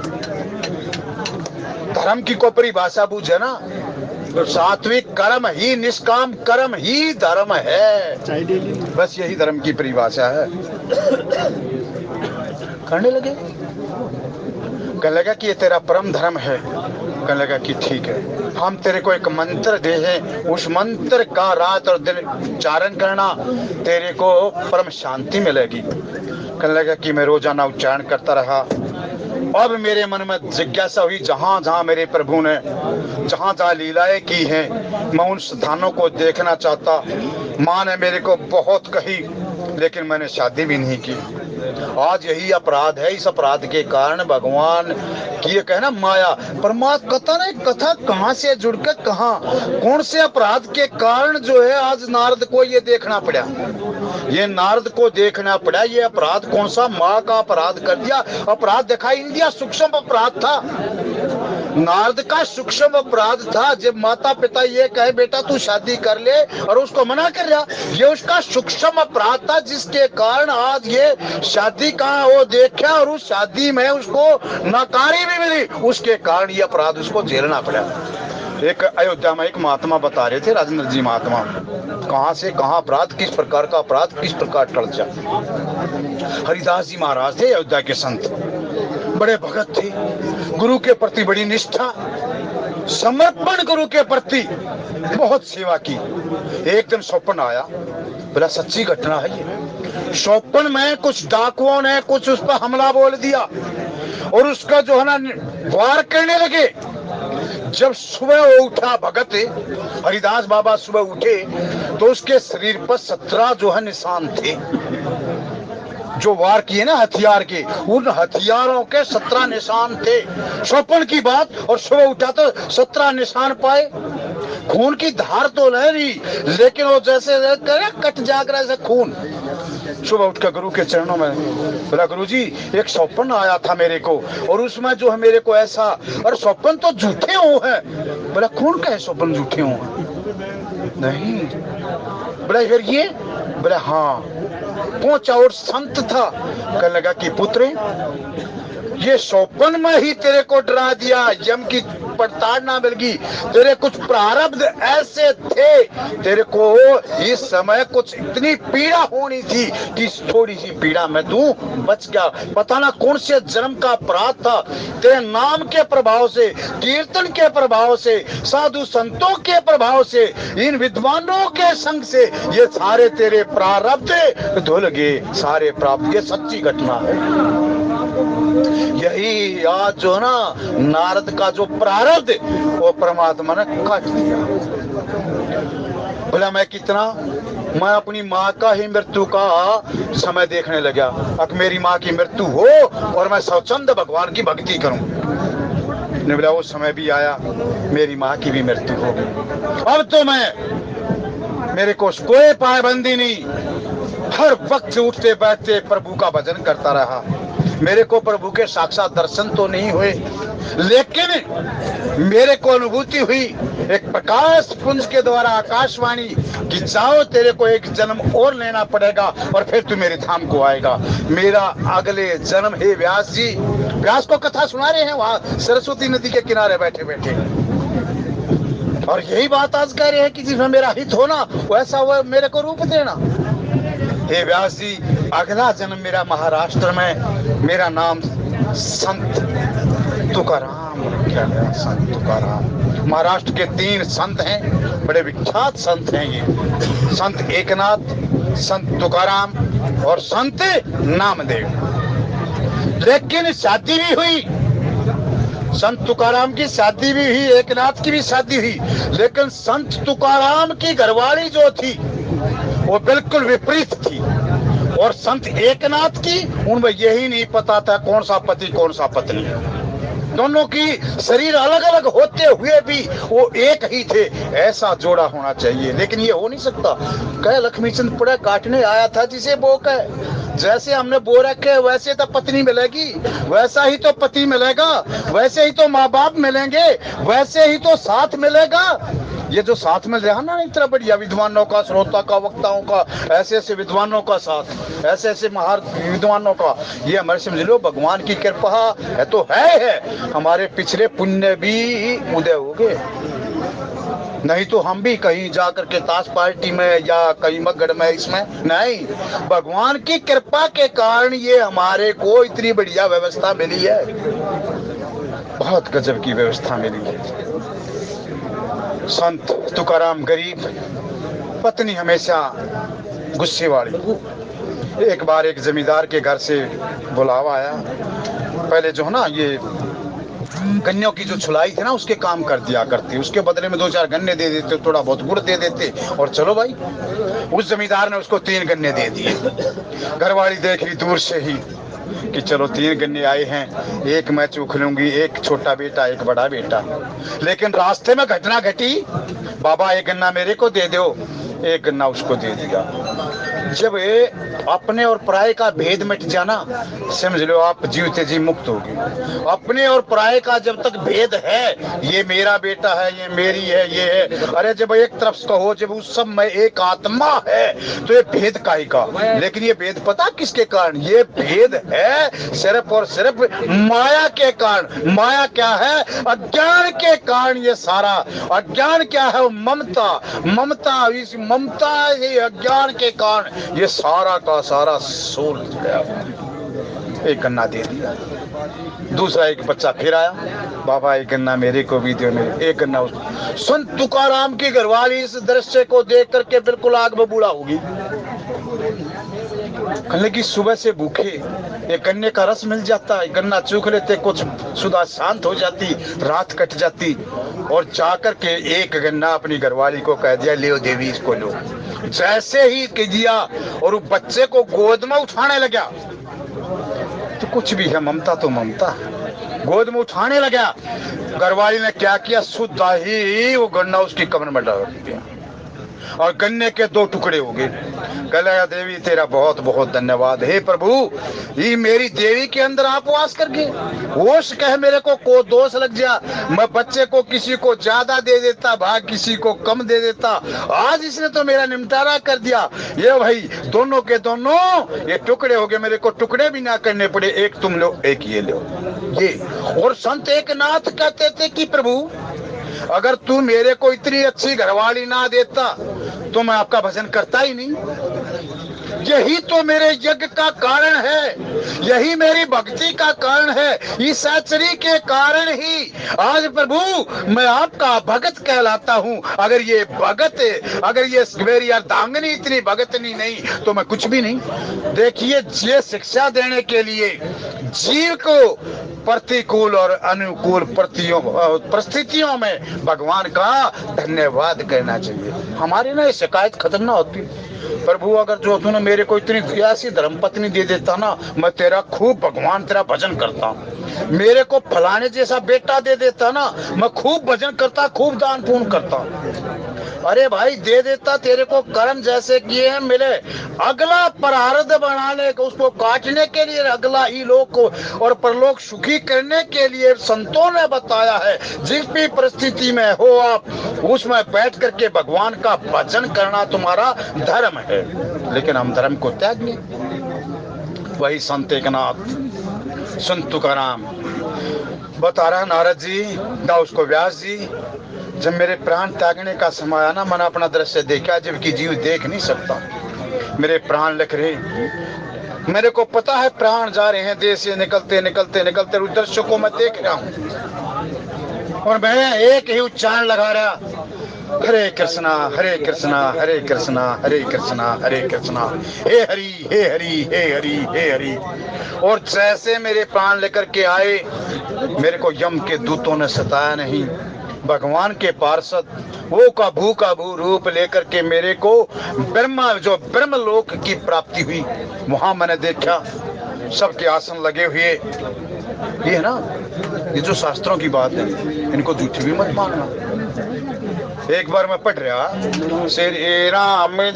[SPEAKER 1] धर्म की कोई परिभाषा बूझे ना, तो सात्विक कर्म ही, निष्काम कर्म ही धर्म है। बस यही धर्म की परिभाषा है। करने लगे, कहने लगा कि ये तेरा परम धर्म है। कहने लगा कि ठीक है, हम तेरे को एक मंत्र दे हैं, उस मंत्र का रात और दिन उच्चारण करना, तेरे को परम शांति मिलेगी। कहने लगा कि मैं रोजाना उच्चारण करता रहा। अब मेरे मन में जिज्ञासा हुई, जहाँ जहाँ मेरे प्रभु ने जहाँ जहाँ लीलाएं की हैं, मैं उन स्थानों को देखना चाहता। माँ ने मेरे को बहुत कही, लेकिन मैंने शादी भी नहीं की। आज यही अपराध है। इस अपराध के कारण भगवान की ये कहना माया, परमात्मा कथा नहीं, कथा कहाँ से जुड़ कर कहाँ, कौन से अपराध के कारण जो है आज नारद को ये देखना पड़ा। ये नारद को देखना पड़ा, ये अपराध कौन सा? माँ का अपराध कर दिया। अपराध देखा इंडिया सूक्ष्म अपराध था, नारद का सूक्ष्म अपराध था। जब माता पिता ये कहे बेटा तू शादी कर ले और उसको मना कर रहा, ये उसका सूक्ष्म अपराध था, जिसके कारण आज ये शादी का वो देखा और उस शादी में उसको नकारी भी मिली, उसके कारण ये अपराध उसको झेलना पड़ा। एक अयोध्या में एक महात्मा बता रहे थे, राजेंद्र जी महात्मा, कहां से कहां अपराध, किस प्रकार का अपराध किस प्रकार टल जाए। हरिदास जी महाराज थे, अयोध्या के संत, बड़े भगत थे, गुरु के प्रति बड़ी निष्ठा, समर्पण, गुरु के प्रति बहुत सेवा की। एक दिन स्वप्न आया, बोला सच्ची घटना है ये। स्वप्न में कुछ डाकुओं ने कुछ उस पर हमला बोल दिया और उसका जो है ना वार करने लगे। जब सुबह वो उठा भगत हरिदास बाबा, सुबह उठे तो उसके शरीर पर 17 जो है निशान थे, जो वार किए ना हथियार के, उन हथियारों के 17 निशान थे। स्वप्न की बात, और सुबह उठा तो 17 निशान पाए। खून की धार तो लहरी, लेकिन वो जैसे कट जाग रहा है खून। सुबह उठकर गुरु के चरणों में बोला, गुरु जी एक स्वप्न आया था मेरे को, और उसमें जो है मेरे को ऐसा, और स्वप्न तो झूठे हो हैं। बोला कौन कहे स्वप्न झूठे हो? नहीं। बोला फिर ये? बोला हाँ। पहुंचा और संत था, कहने लगा कि पुत्र ये स्वप्न में ही तेरे को डरा दिया, यम की पड़ताड़ना मिल गई, तेरे कुछ प्रारब्ध ऐसे थे, तेरे को इस समय कुछ इतनी पीड़ा होनी थी कि थोड़ी सी पीड़ा में तू बच गया। पता ना कौन से जन्म का अपराध था, तेरे नाम के प्रभाव से, कीर्तन के प्रभाव से, साधु संतों के प्रभाव से, इन विद्वानों के संग से ये सारे तेरे प्रारब्ध धुल गए, सारे प्राप्त। ये सच्ची घटना है। यही आज जो ना नारद का जो प्रारब्ध वो परमात्मा ने काट दिया। बोला मैं कितना, मैं अपनी माँ का ही मृत्यु का समय देखने लगा। अब मेरी माँ की मृत्यु हो और मैं स्वच्छंद भगवान की भक्ति करूं। ने बोला वो समय भी आया, मेरी माँ की भी मृत्यु हो गई। अब तो मेरे को कोई पाबंदी नहीं, हर वक्त उठते बैठते प्रभु का भजन करता रहा। मेरे को प्रभु के साक्षात दर्शन तो नहीं हुए, लेकिन मेरे को अनुभूति हुई एक प्रकाश पुंज के द्वारा, आकाशवाणी कि जाओ तेरे को एक जन्म और लेना पड़ेगा और फिर तू मेरे धाम को आएगा। मेरा अगले जन्म है व्यास जी। व्यास को कथा सुना रहे हैं वहां सरस्वती नदी के किनारे बैठे बैठे, और यही बात आज कह रहे हैं कि जिसमें मेरा हित होना वैसा वो मेरे को रूप देना। हे व्यास जी, अगला जन्म मेरा महाराष्ट्र में, मेरा नाम संत तुकाराम रखा गया। संत तुकाराम महाराष्ट्र के 3 संत हैं, बड़े विख्यात संत हैं ये, संत एकनाथ, संत तुकाराम और संत नामदेव। लेकिन शादी भी हुई, संत तुकाराम की शादी भी हुई, एकनाथ की भी शादी हुई, लेकिन संत तुकाराम की घरवाली जो थी वो बिल्कुल विपरीत थी, और संत एकनाथ की उनमें यही नहीं पता था कौन सा पति कौन सा पत्नी। दोनों की शरीर अलग अलग होते हुए भी वो एक ही थे। ऐसा जोड़ा होना चाहिए, लेकिन ये हो नहीं सकता। कह लक्ष्मीचंद पुड़ा काटने आया था जिसे बो कहे, जैसे हमने बो रखे वैसे तो पत्नी मिलेगी, वैसा ही तो पति मिलेगा, वैसे ही तो माँ बाप मिलेंगे, वैसे ही तो साथ मिलेगा। ये जो साथ मिल रहा ना इतना बढ़िया विद्वानों का, श्रोता का, वक्ताओं का, ऐसे ऐसे विद्वानों का साथ, ऐसे ऐसे महान विद्वानों का, ये हमारे समझ लो भगवान की कृपा है तो है। हमारे पिछले पुण्य भी उदय हो गए, नहीं तो हम भी कहीं जाकर के ताश पार्टी में या कहीं मगड़ में इसमें नहीं। भगवान की कृपा के कारण ये हमारे को इतनी बढ़िया व्यवस्था मिली है, बहुत गजब की व्यवस्था मिली है। संत तुकाराम गरीब, पत्नी हमेशा गुस्से वाली। एक बार एक जमींदार के घर से बुलावा आया। पहले जो है ना ये गन्नों की जो छुलाई थी ना उसके काम कर दिया करती, उसके बदले में 2-4 गन्ने दे देते, थोड़ा बहुत गुड़ दे देते, और चलो भाई। उस जमींदार ने उसको 3 गन्ने दे दिए। घरवाली देख रही दूर से ही कि चलो 3 गन्ने आए हैं, एक मैं चूख लूंगी, एक छोटा बेटा एक बड़ा बेटा। लेकिन रास्ते में घटना घटी, बाबा एक गन्ना मेरे को दे दो, एक गन्ना उसको दे दिया। जब ये अपने और पराये का भेद मिट जाना, समझ लो आप जीवते जी मुक्त होगी। अपने और पराये का जब तक भेद है, ये मेरा बेटा है, ये मेरी है, ये है, अरे जब एक तरफ कहो, जब उस सब में एक आत्मा है तो ये भेद काहे का। लेकिन ये भेद पता किसके कारण? ये भेद है सिर्फ और सिर्फ माया के कारण। माया क्या है? अज्ञान के कारण। ये सारा अज्ञान क्या है? ममता। ममता, इस ममता ही अज्ञान के कारण ये सारा का सारा सोल गया। एक गन्ना दे दिया। दूसरा एक बच्चा फिर आया, बाबा एक गन्ना मेरे को भी दो, मेरे एक गन्ना उसको। संत तुकाराम की घरवाली इस दृश्य को देख करके बिल्कुल आग बबूला होगी। कहने की सुबह से भूखे, एक गन्ने का रस मिल जाता है, गन्ना चूख लेते, कुछ सुधा शांत हो जाती, रात कट जाती। और जाकर के एक गन्ना अपनी घरवाली को कह दिया, ले देवी इसको लो। जैसे ही कह दिया और उस बच्चे को गोद में उठाने लगा, तो कुछ भी है ममता तो ममता है, गोद में उठाने लगा। घरवाली ने क्या किया, सुधा ही वो गन्ना उसकी कमर में डाल दिया और गन्ने के दो टुकड़े हो गए। कह लगा, देवी तेरा बहुत बहुत धन्यवाद। हे प्रभु, ये मेरी देवी के अंदर आप वास करके होश कह मेरे को दोष लग जा, मैं बच्चे को किसी को ज्यादा दे देता, भाग किसी को कम दे देता, आज इसने तो मेरा निपटारा कर दिया। ये भाई दोनों के दोनों ये टुकड़े हो गए, मेरे को टुकड़े भी ना करने पड़े, एक तुम लो एक ये लो ये। और संत एकनाथ कहते थे कि प्रभु अगर तू मेरे को इतनी अच्छी घरवाली ना देता तो मैं आपका भजन करता ही नहीं। यही तो मेरे यज्ञ का कारण है, यही मेरी भक्ति का कारण है, इस आचरी के कारण ही आज प्रभु मैं आपका भगत कहलाता हूँ। अगर ये भगत, अगर ये मेरी अर्धांगिनी इतनी भगतनी नहीं तो मैं कुछ भी नहीं। देखिए, ये शिक्षा देने के लिए जीव को प्रतिकूल और अनुकूल परिस्थितियों में भगवान का धन्यवाद करना चाहिए। हमारी ना शिकायत खत्म ना होती, प्रभु अगर जो तूने मेरे को इतनी ऐसी धर्मपत्नी दे देता ना, मैं तेरा खूब भगवान तेरा भजन करता। मेरे को फलाने जैसा बेटा दे देता ना, मैं खूब भजन करता, खूब दान पुण्य करता। अरे भाई दे देता, तेरे को कर्म जैसे किए हैं मिले, अगला प्रारब्ध बनाने को, उसको काटने के लिए, अगला ही लोक को और परलोक सुखी करने के लिए संतों ने बताया है। जिस भी परिस्थिति में हो आप, उसमें बैठ करके भगवान का भजन करना तुम्हारा धर्म है। लेकिन हम धर्म को त्याग नहीं। वही संत एकनाथ, संत तुकाराम बता रहा नारद जी ना उसको व्यास जी, जब मेरे प्राण त्यागने का समय आया ना, मैंने अपना दृश्य देखा जबकि जीव देख नहीं सकता। मेरे प्राण लिख रहे, मेरे को पता है प्राण जा रहे हैं, देह से निकलते निकलते निकलते, उस दृश्य को मैं देख रहा हूँ और मैं एक ही उच्चारण लगा रहा, हरे कृष्णा हरे कृष्णा हरे कृष्णा हरे कृष्णा हरे कृष्णा, हे हरि हे हरि हे हरि हे हरि। और जैसे मेरे प्राण लेकर के आए, मेरे को यम के दूतों ने सताया नहीं। भगवान के पार्षद वो का भू रूप लेकर के मेरे को ब्रह्मा, जो ब्रह्म लोक की प्राप्ति हुई, वहां मैंने देखा सबके आसन लगे हुए। ये है ना, ये जो शास्त्रों की बात है, इनको झूठी भी मत मानना। एक बार मैं पढ़ रहा, श्री राम जय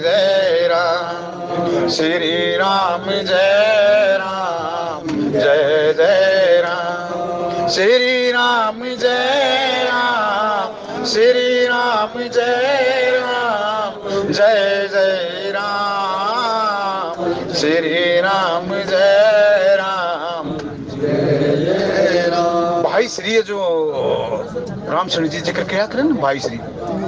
[SPEAKER 1] जय राम, श्री राम जय जय राम, श्री राम जय राम, श्री राम जय राम जय जय राम, श्री राम जय राम जय राम। भाई श्री जो रामचंद्र जी जिक्र किया करें ना,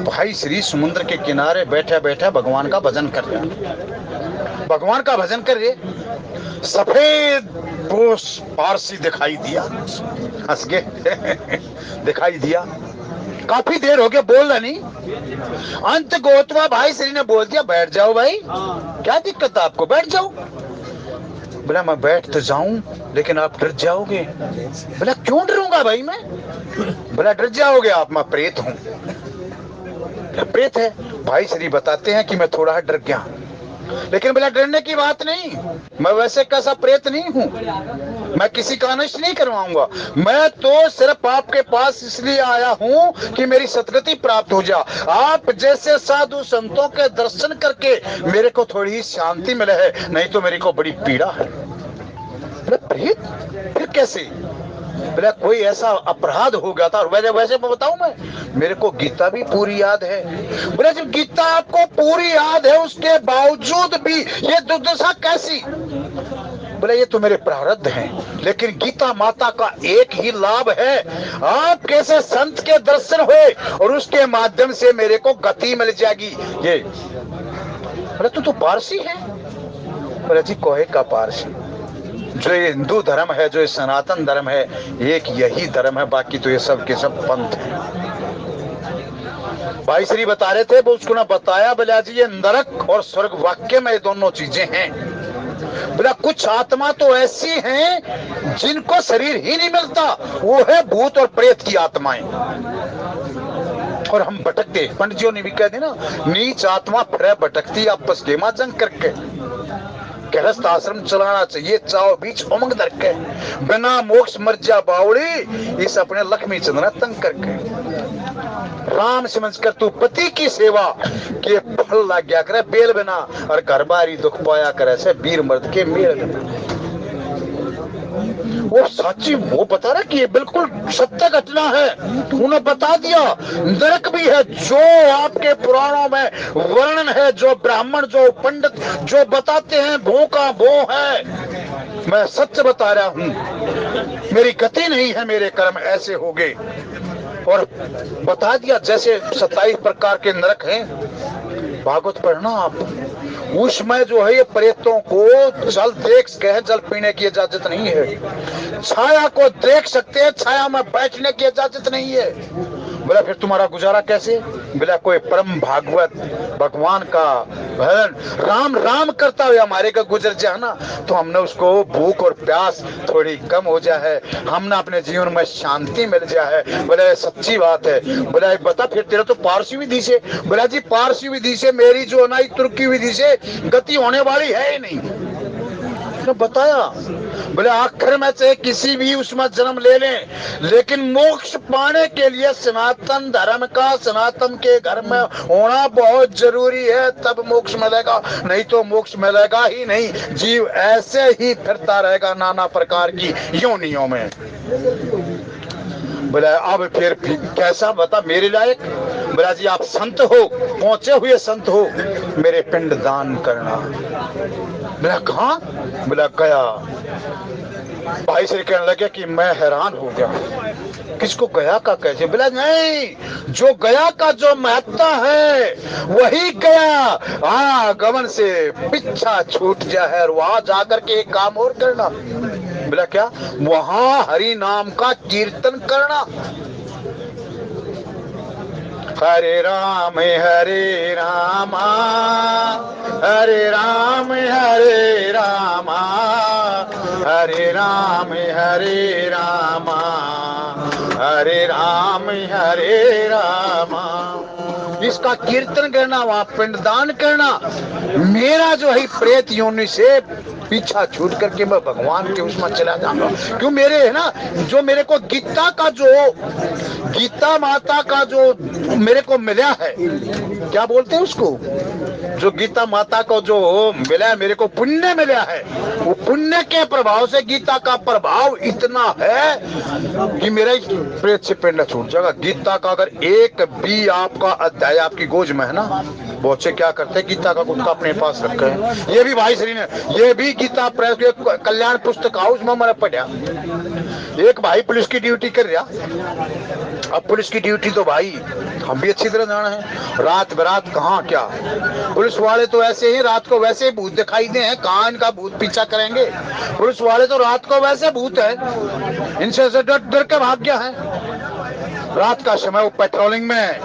[SPEAKER 1] भाई श्री समुद्र के किनारे बैठा बैठा भगवान का भजन कर रहा, भगवान का भजन कर रहे। सफेद पोष पारसी दिखाई दिया, हंस के दिखाई दिया। काफी देर हो गया बोल रहा नहीं, अंत गोतवा भाई श्री ने बोल दिया, बैठ जाओ भाई, क्या दिक्कत है आपको, बैठ जाओ। बोला मैं बैठ तो जाऊं लेकिन आप डर जाओगे। बोला क्यों डरूंगा भाई मैं। बोला डर जाओगे आप, मैं प्रेत हूं। प्रेत है, भाई श्री बताते हैं कि मैं थोड़ा डर गया, लेकिन बोला डरने की बात नहीं, मैं वैसे कैसा प्रेत नहीं हूं, मैं किसी का अनिष्ट नहीं करवाऊंगा। मैं तो सिर्फ आपके पास इसलिए आया हूं कि मेरी सदगति प्राप्त हो जा। आप जैसे साधु संतों के दर्शन करके मेरे को थोड़ी ही शांति मिले है, नहीं तो मेरे को बड़ी पीड़ा है। प्रेत फिर कैसे। बोला कोई ऐसा अपराध हो गया था, और वैसे बताऊं मैं, मेरे को गीता भी पूरी याद है। बोले जब गीता आपको पूरी याद है उसके बावजूद भी ये दुर्दशा कैसी। बोले ये तो मेरे प्रारब्ध हैं, लेकिन गीता माता का एक ही लाभ है, आप कैसे संत के दर्शन हुए और उसके माध्यम से मेरे को गति मिल जाएगी। ये बोले तू तो पारसी है, बोले जी कोहे का पारसी, जो ये हिंदू धर्म है, जो ये सनातन धर्म है, एक यही धर्म है, बाकी तो ये सब के सब पंथ है। भाई श्री बता रहे थे, वो उसको ना बताया, बोला जी ये नरक और स्वर्ग वाक्य में ये दोनों चीजें हैं। बोला कुछ आत्मा तो ऐसी हैं जिनको शरीर ही नहीं मिलता, वो है भूत और प्रेत की आत्माएं, और हम भटकते। पंडित ने भी कह दी ना, नीच आत्मा फिर भटकती आपस के मां जंग करके। गृहस्थ आश्रम चलाना चाहिए चाओ बीच उमंग दर के, बिना मोक्ष मर जा बावड़ी, इस अपने लक्ष्मी चंद्र तंग करके। राम समझ कर तू पति की सेवा के फल लाग गया करे बेल बिना, और घर बारी दुख पाया करे से वीर मर्द के मेल बिना। वो सच्ची वो बता रहा कि ये बिल्कुल सत्य घटना है, उन्होंने बता दिया। नरक भी है जो आपके पुराणों में वर्णन है, जो ब्राह्मण जो पंडित जो बताते हैं भो का भो है, मैं सच बता रहा हूं, मेरी गति नहीं है, मेरे कर्म ऐसे हो गए। और बता दिया जैसे 27 प्रकार के नरक हैं, भागवत पढ़ना आप, उसमें जो है ये प्रेतों को जल देख के जल पीने की इजाजत नहीं है, छाया को देख सकते हैं, छाया में बैठने की इजाजत नहीं है। बोला फिर तुम्हारा गुजारा कैसे? बोला कोई परम भागवत भगवान का भजन राम राम करता हुआ हमारे का गुजर जाए ना, तो हमने उसको भूख और प्यास थोड़ी कम हो जाए, हमने अपने जीवन में शांति मिल जाए। बोले सच्ची बात है। बोला बता फिर तेरा तो पारसी विधि से, बोला जी पारसी विधि से मेरी जो ना तुर्की विधि से गति होने वाली है ही नहीं। तो बताया बोले आखिर में चाहे किसी भी उसमें जन्म ले लें, लेकिन मोक्ष पाने के लिए सनातन धर्म का सनातन के घर में होना बहुत जरूरी है, तब मोक्ष मिलेगा, नहीं तो मोक्ष मिलेगा ही नहीं। जीव ऐसे ही फिरता रहेगा नाना प्रकार की योनियों में। बोला अब फिर कैसा बता मेरे लायक? बोला जी आप संत हो, पहुंचे हुए संत हो, मेरे पिंड दान करना। बोला कहाँ? बोला गया। भाई श्री कहने लगे कि मैं हैरान हो गया, किसको गया का कैसे? बोला नहीं, जो गया का जो महत्ता है वही गया, हाँ गमन से पीछा छूट जाए और वहां जाकर के एक काम और करना। बोला क्या? वहां हरि नाम का कीर्तन करना। हरे राम हरे रामा हरे राम हरे रामा हरे राम हरे रामा हरे राम हरे रामा। इसका कीर्तन करना, वहां पिंडदान करना। मेरा जो है प्रेत योनि से पीछा छूट करके मैं भगवान के उसमें चला जाऊंगा। क्यों मेरे है ना, जो मेरे को गीता का जो गीता माता का जो मेरे को मिला है, क्या बोलते हैं उसको, जो गीता माता को जो मिला है, मेरे को पुण्य मिला है, वो पुण्य के प्रभाव से गीता का प्रभाव इतना है कि मेरा प्रेत से पिंड छूट जाएगा। गीता का अगर एक भी आपका अध्याय आपकी गोज में है ना, बहुत से क्या करते हैं गीता का गुटका अपने पास रखे हैं। ये भी भाई श्री ने ये भी गीता प्रेस के कल्याण पुस्तक हाउस में मैंने पढ़ा। एक भाई पुलिस की ड्यूटी कर रहा, अब पुलिस की ड्यूटी तो भाई हम भी अच्छी तरह जाना है, रात बरात कहाँ क्या, पुलिस वाले तो ऐसे ही रात को वैसे ही भूत दिखाई दे हैं, कहाँ इनका भूत पीछा करेंगे। पुलिस वाले तो रात को वैसे भूत है, इनसे डर डर के भाग गया है। रात का समय वो पेट्रोलिंग में है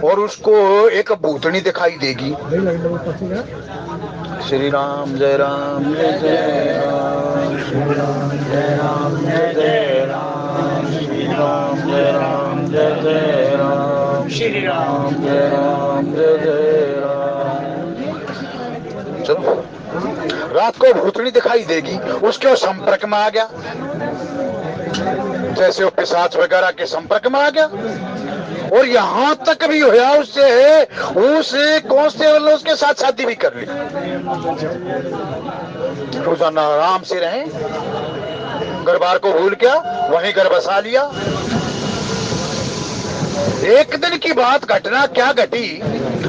[SPEAKER 1] और उसको एक भूतनी दिखाई देगी। श्री राम जय राम जय राम श्री राम जय राम जय राम श्री राम जय राम जय राम श्री राम जय राम जय राम। चलो रात को भूतनी दिखाई देगी, उसके संपर्क में आ गया, जैसे वो पिशाच वगैरह के संपर्क में आ गया। और यहाँ तक भी होया उससे कांस्टेबल उसके साथ शादी भी कर ली। रोजाना आराम से रहे, घर बार को भूल गया, वहीं घर बसा लिया। एक दिन की बात घटना क्या घटी,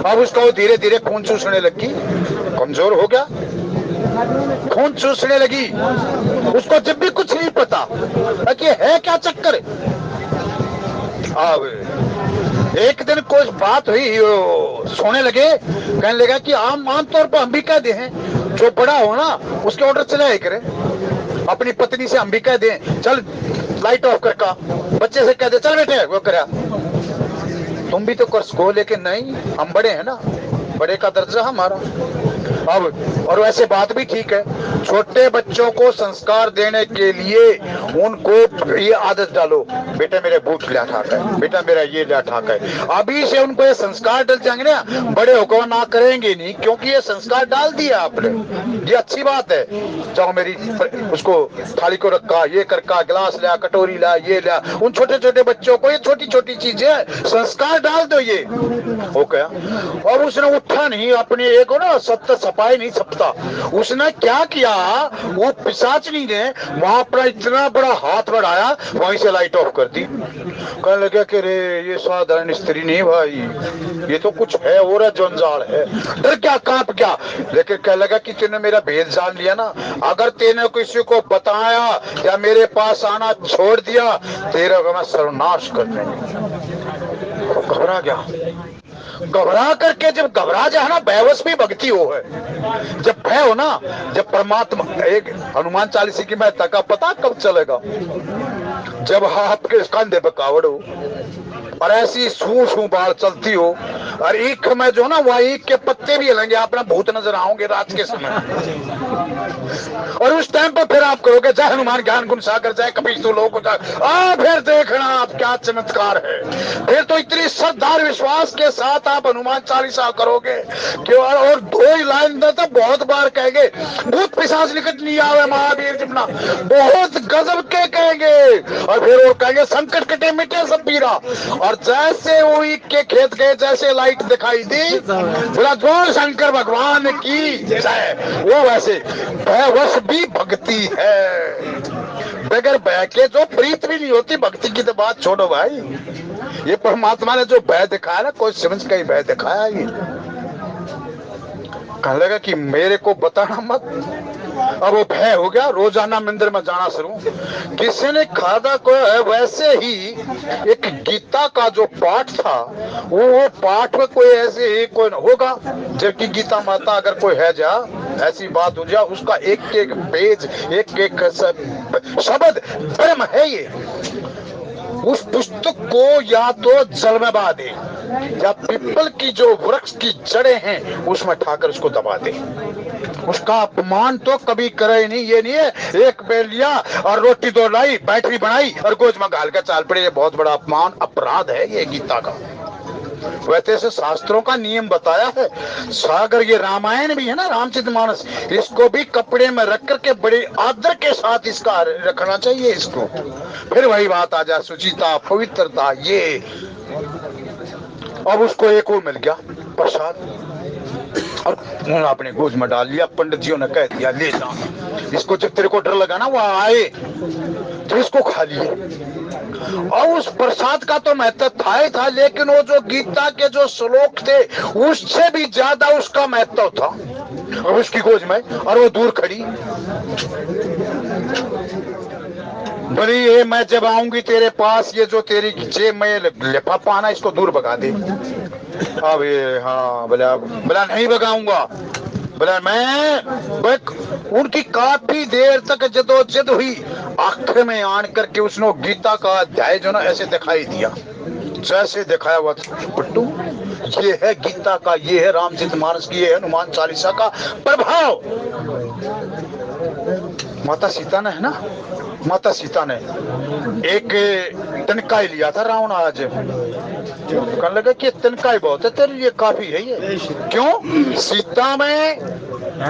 [SPEAKER 1] अब उसका धीरे धीरे खून चूसने लगी, कमजोर हो गया, खून चूसने लगी। उसको जब भी कुछ नहीं पता कि है क्या चक्कर। अब एक दिन कुछ बात हुई, सोने लगे, कहने लगा कि आम तौर पर हम भी कहते हैं जो बड़ा हो ना उसके ऑर्डर चलाया करे। अपनी पत्नी से हम भी कह दें चल लाइट ऑफ कर का, बच्चे से कह दे चल बेटे वो करा, तुम भी तो कर सको, लेकिन नहीं, हम बड़े हैं ना, बड़े का दर्जा हमारा। अब और वैसे बात भी ठीक है, छोटे बच्चों को संस्कार देने के लिए उनको ये आदत डालो, बेटा मेरे बूट ले ठाक है, बेटा मेरा ये ले ठाक है, अभी से उनको ये संस्कार डल जाएंगे ना, बड़े होकर ना करेंगे नहीं, क्योंकि ये संस्कार डाल दिया आपने। ये अच्छी बात है, जाओ मेरी उसको थाली को रखा, ये करका, गिलास लिया, कटोरी लिया, ये लिया, उन छोटे छोटे बच्चों को ये छोटी छोटी चीजें संस्कार डाल दो। ये हो गया। और उसने उठा नहीं, अपने एक ना सत्य सफाई नहीं छपता, उसने क्या किया, वो पिशाचनी ने वहां पर इतना बड़ा हाथ बढ़ाया, वहीं से लाइट ऑफ कर दी। कहने लगा कि रे ये साधारण स्त्री नहीं भाई, ये तो कुछ है और जंजाल है। डर क्या कांप क्या, लेकिन कह लगा कि तूने मेरा भेद जान लिया ना, अगर तेने किसी को बताया या मेरे पास आना छोड़ दिया, तेरा मैं सर्वनाश कर देंगे। घबरा गया, घबरा करके, जब घबरा जाए ना बेवस भी भक्ति हो है, जब भय हो ना, जब परमात्मा, एक हनुमान चालीसा की महत्ता का पता कब चलेगा, जब आपके कंधे पे कावड़ हो और ऐसी सू बाढ़ चलती हो, और ईख में जो ना वह ईख के पत्ते भी हिलेंगे, आप ना भूत नजर आओगे रात के समय, और उस टाइम पर फिर आप कहोगे जय हनुमान ज्ञान गुण सागर, जय कपीश तो लोग, फिर देखना आप क्या चमत्कार है। फिर तो इतनी श्रद्धा विश्वास के साथ आप हनुमान चालीसा करोगे कि और दो ही लाइन में तो बहुत बार कहेंगे, भूत पिशाच निकट नहीं आवे महावीर जितना, बहुत गजब के कहेंगे, और फिर वो कहेंगे संकट कटे मिटे सब पीरा। और जैसे वो ईख के खेत गए, जैसे लाइट दिखाई दी, बोला बोल शंकर भगवान की जय, वो वैसे भयवश भी भक्ति है, बगैर भय के जो प्रीत भी नहीं होती भक्ति की, तो बात छोड़ो भाई। ये परमात्मा ने जो भय दिखाया ना, कोई समझ का ही भय दिखाया। ये कहने लगा कि मेरे को बताना मत। अब वो भय हो गया, रोजाना मंदिर में जाना शुरू। किसी ने खादा को वैसे ही एक गीता का जो पाठ था, वो पाठ में कोई ऐसे ही कोई होगा, जबकि गीता माता अगर कोई है जा ऐसी बात हो जाए, उसका एक एक पेज, एक एक शब्द ब्रह्म है। ये उस पुस्तक को या तो जल में बहा दे, या पीपल की जो वृक्ष की जड़ें हैं उसमें ठाकर उसको दबा दे। उसका अपमान तो कभी करे नहीं। ये नहीं है एक बेल लिया और रोटी दो लाई, बैटरी बनाई और गोज में गाल कर चाल पड़े, ये बहुत बड़ा अपमान अपराध है ये गीता का। वैसे से शास्त्रों का नियम बताया है। सागर ये रामायण भी है ना, रामचरितमानस, इसको भी कपड़े में रख करके बड़े आदर के साथ इसका रखना चाहिए इसको। फिर वही बात आ जाए, शुचिता, पवित्रता, ये। अब उसको एक और मिल गया प्रसाद, और उन्होंने अपने गोद में डाल लिया। पंडित जियों ने कह दिया ले जा इसको, जब तेरे को डर लगा ना वहां आए तो इसको खा लिए। और उस प्रसाद का तो महत्व था ही था, लेकिन वो जो गीता के जो श्लोक थे उससे भी ज्यादा उसका महत्व था। और उसकी गोद में, और वो दूर खड़ी, बोली ये मैं जब आऊंगी तेरे पास, ये जो तेरी जेब में लिफाफा आना, इसको दूर भगा दे। अब ये हाँ बोला नहीं भगाऊंगा। बोला मैं उनकी काफी देर तक जदोजहद हुई, आखिर में आन करके उसने गीता का अध्याय जो ना ऐसे दिखाई दिया, जैसे दिखाया हुआ पुट्टू, ये है गीता का, ये है रामचरितमानस की, ये है हनुमान चालीसा का प्रभाव। माता सीता ने है ना, माता सीता ने एक तिनका लिया था रावण आज, कहने लगा कि तिनका ही बहुत है तेरे लिए, काफी है ये। क्यों? सीता में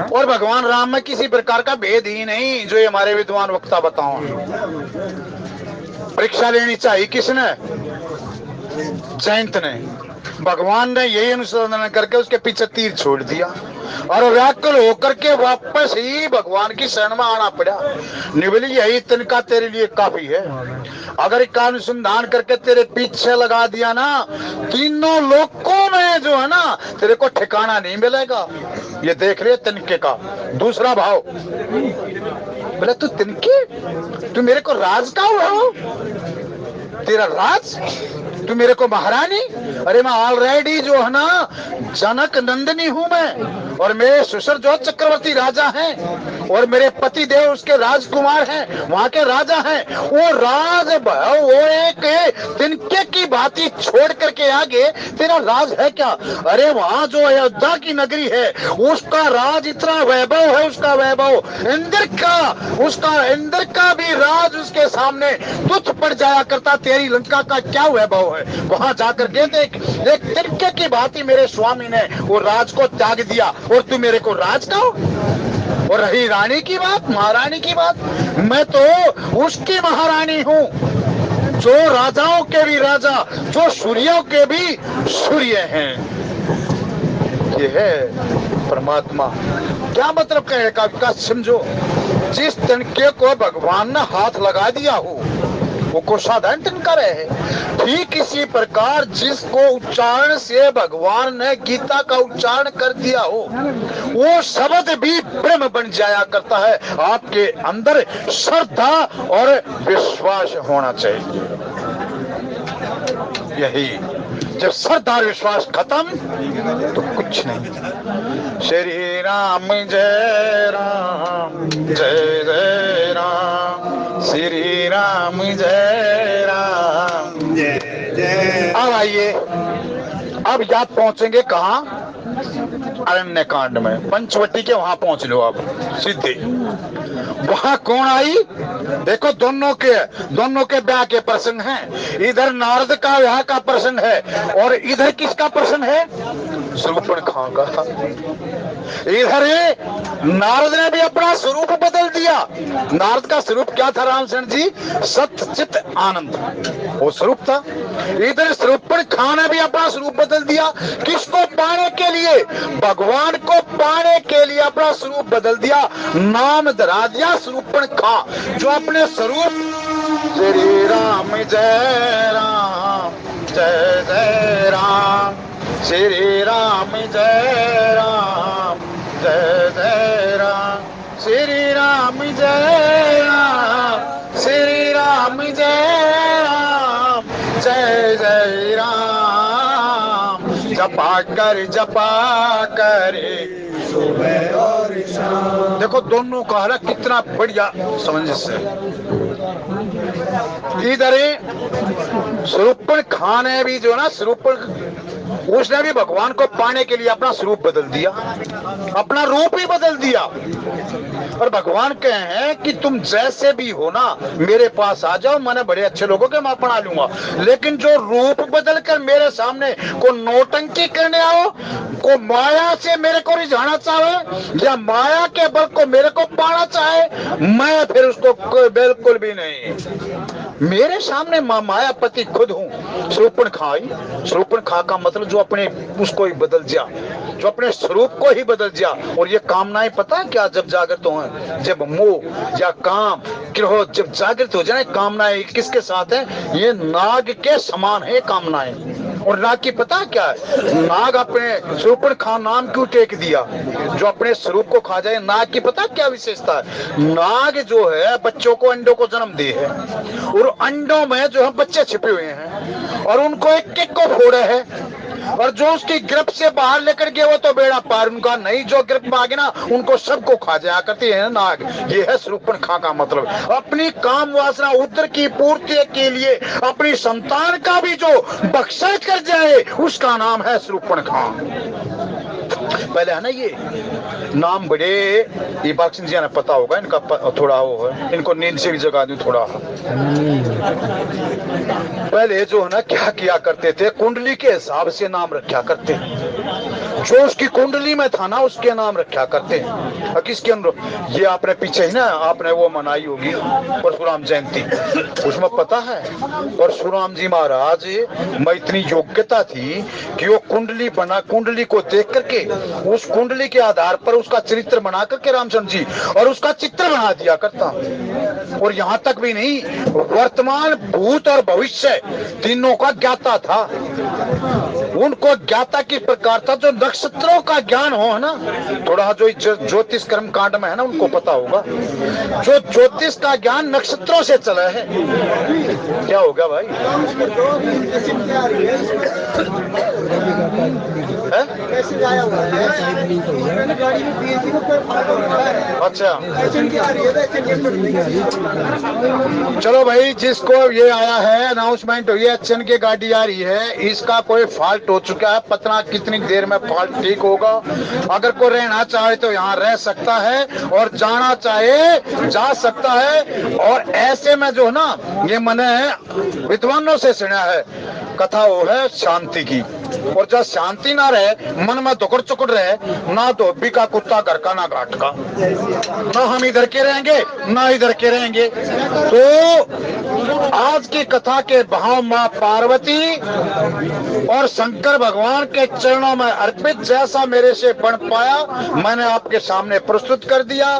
[SPEAKER 1] और भगवान राम में किसी प्रकार का भेद ही नहीं, जो हमारे विद्वान वक्ता बताओ। परीक्षा लेनी चाहिए किसने? जयंत ने। भगवान ने यही अनुसंधान करके उसके पीछे तीर छोड़ दिया, और व्याकुल होकर के वापस ही भगवान की शरण में आना पड़ा। निवली यही तिनका तेरे लिए काफी है। अगर इसका अनुसंधान करके तेरे पीछे लगा दिया ना, तीनों लोकों में जो है ना तेरे को ठिकाना नहीं मिलेगा। ये देख रहे तिनके का दूसरा भाव। बोला तू तिनके, तू मेरे को राज का हो? तेरा राज, तू मेरे को महारानी? अरे मैं ऑलरेडी जो है ना जनक नंदिनी हूं मैं, और मेरे ससुर जो चक्रवर्ती राजा हैं, और मेरे पति देव उसके राजकुमार हैं, वहां के राजा हैं। वो राज वो एक तिनके की भांति छोड़ करके आगे तेरा राज है क्या? अरे वहां जो अयोध्या की नगरी है उसका राज इतना वैभव है, उसका वैभव इंद्र का, उसका इंद्र का भी राज उसके सामने तुच्छ पड़ जाया करता। तेरी लंका का क्या वैभव है? वहां जाकर के देख, एक तिनके की भांति मेरे स्वामी ने वो राज को त्याग दिया, और तू मेरे को राज कहो। और रही रानी की बात, महारानी की बात, मैं तो उसकी महारानी हूं जो राजाओं के भी राजा, जो सूर्यों के भी सूर्य हैं। ये है परमात्मा। क्या मतलब कहने का समझो, जिस तिनके को भगवान ने हाथ लगा दिया हो वो को साधारण तिनका रहे। ठीक इसी प्रकार जिसको उच्चारण से भगवान ने गीता का उच्चारण कर दिया हो वो शब्द भी ब्रह्म बन जाया करता है। आपके अंदर श्रद्धा और विश्वास होना चाहिए। यही जब श्रद्धा और विश्वास खत्म तो कुछ नहीं। श्री राम जय राम, जय जय राम, श्री राम जय राम, जय जय। अब आइए, अब याद पहुंचेंगे कहाँ? अरण्य कांड में, पंचवटी के वहां पहुंच लो अब सीधे। वहां कौन आई? देखो दोनों के ब्याह के प्रसंग हैं। इधर नारद का ब्याह का प्रसंग है और इधर किसका प्रसंग है? शूर्पणखा का। इधर नारद ने भी अपना स्वरूप बदल दिया। नारद का स्वरूप क्या था रामचंद्र जी? सत्य चित आनंद, वो स्वरूप था। इधर शूर्पणखा ने भी अपना स्वरूप बदल दिया। किसको पाने के लिए? भगवान को पाने के लिए अपना स्वरूप बदल दिया, नाम धरा दिया शूर्पणखा, जो अपने स्वरूप श्री राम जय राम, जय जय राम, श्री राम जय राम, जय जय राम, श्री राम जय राम, श्री राम जय राम, जय जय राम। जपा करे सुबह और शाम। देखो दोनों का हालत कितना बढ़िया सामंजस्य है। इधर शूर्पणखा ने भी जो ना उसने भी भगवान को पाने के लिए अपना स्वरूप बदल दिया, अपना रूप ही बदल दिया। और भगवान कहे हैं कि तुम जैसे भी हो ना मेरे पास आ जाओ, मैंने बड़े अच्छे लोगों के मैं अपना लूंगा। लेकिन जो रूप बदल कर मेरे सामने को नौटंकी करने आओ, को माया से मेरे को रिझाना चाहे या माया के बल को मेरे को पाना चाहे, मैं फिर उसको बिल्कुल भी नहीं। मेरे सामने मायापति खुद हूँ। शूर्पणखा का मतलब जो अपने उसको ही बदल दिया, जो अपने स्वरूप को ही बदल दिया। और ये कामनाएं पता है क्या? जब जागृत हो, जब मोह या काम क्रोध जब जागृत हो जाए, कामनाएं किसके साथ है? ये नाग के समान है कामनाएं। और नाग की पता क्या है? नाग अपने शूर्पणखा नाम क्यों टेक दिया? जो अपने स्वरूप को खा जाए। नाग की पता क्या विशेषता है? नाग जो है बच्चों को, अंडों को जन्म दे है, और अंडों में जो है बच्चे छिपे हुए हैं और उनको एक एक को फोड़े है, और जो उसकी गिरफ्त से बाहर लेकर गए वो तो बेड़ा पार उनका नहीं। जो गिरफ्त में आ गए ना उनको सबको खा जाया करते हैं नाग। ये है शूर्पणखा का मतलब। अपनी काम वासना उदर की पूर्ति के लिए अपनी संतान का भी जो बख्शा कर जाए उसका नाम है शूर्पणखा। पहले है ना ये नाम बड़े, ये बाक्सिंग जी ने पता होगा इनका थोड़ा वो है, इनको नींद से भी जगा दूं थोड़ा। पहले जो है ना क्या किया करते थे, कुंडली के हिसाब से नाम रखा करते, जो उसकी कुंडली में था ना उसके नाम रखा करते। किसके अनुरूप? ये आपने पीछे ही ना आपने वो मनाई होगी परशुराम जयंती, उसमें पता है परशुराम जी महाराज में इतनी योग्यता थी कि वो कुंडली को देख करके उस कुंडली के आधार पर उसका चरित्र बना करके रामचंद्र जी और उसका चित्र बना दिया करता। और यहाँ तक भी नहीं, वर्तमान भूत और भविष्य तीनों का ज्ञाता था। उनको ज्ञाता किस प्रकार था, जो नक्षत्रों का ज्ञान हो, है ना, थोड़ा जो ज्योतिष कर्म कांड में है ना, उनको पता होगा, जो ज्योतिष का ज्ञान नक्षत्रों से चला है। क्या होगा भाई? अच्छा, चलो भाई, जिसको ये आया है, अनाउंसमेंट हुई है, चन की गाड़ी आ रही है, इसका कोई फॉल्ट हो चुका है, पता कितनी देर में फॉल्ट ठीक होगा। अगर कोई रहना चाहे तो यहाँ रह सकता है, और जाना चाहे जा सकता है। और ऐसे में जो ना, ये मैंने विद्वानों से सुना है, कथा वो है शांति की। और जब शांति ना रहे, मन में दुकड़ चुकड़ रहे, ना धोबी का कुत्ता घर का ना घाट का, ना हम इधर के रहेंगे ना इधर के रहेंगे। तो आज की कथा के भाव मां पार्वती और शंकर भगवान के चरणों में अर्पित, जैसा मेरे से बन पाया मैंने आपके सामने प्रस्तुत कर दिया।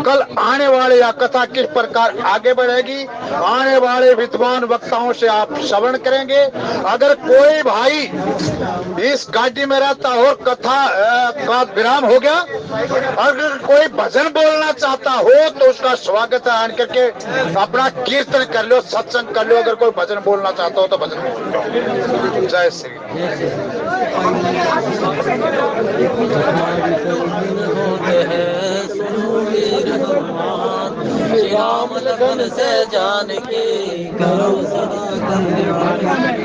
[SPEAKER 1] कल आने वाले यह कथा किस प्रकार आगे बढ़ेगी, आने वाले विद्वान वक्ताओं से आप श्रवण करेंगे। अगर कोई भाई इस गाड़ी में रहता और कथा का विराम हो गया, अगर कोई भजन बोलना चाहता हो तो उसका स्वागत है, आन करके अपना कीर्तन कर लो, सत्संग कर लो। अगर कोई भजन बोलना चाहता हो तो भजन बोल लो। जय श्री
[SPEAKER 2] राम लखन से जानकी करो सदा कल्याण।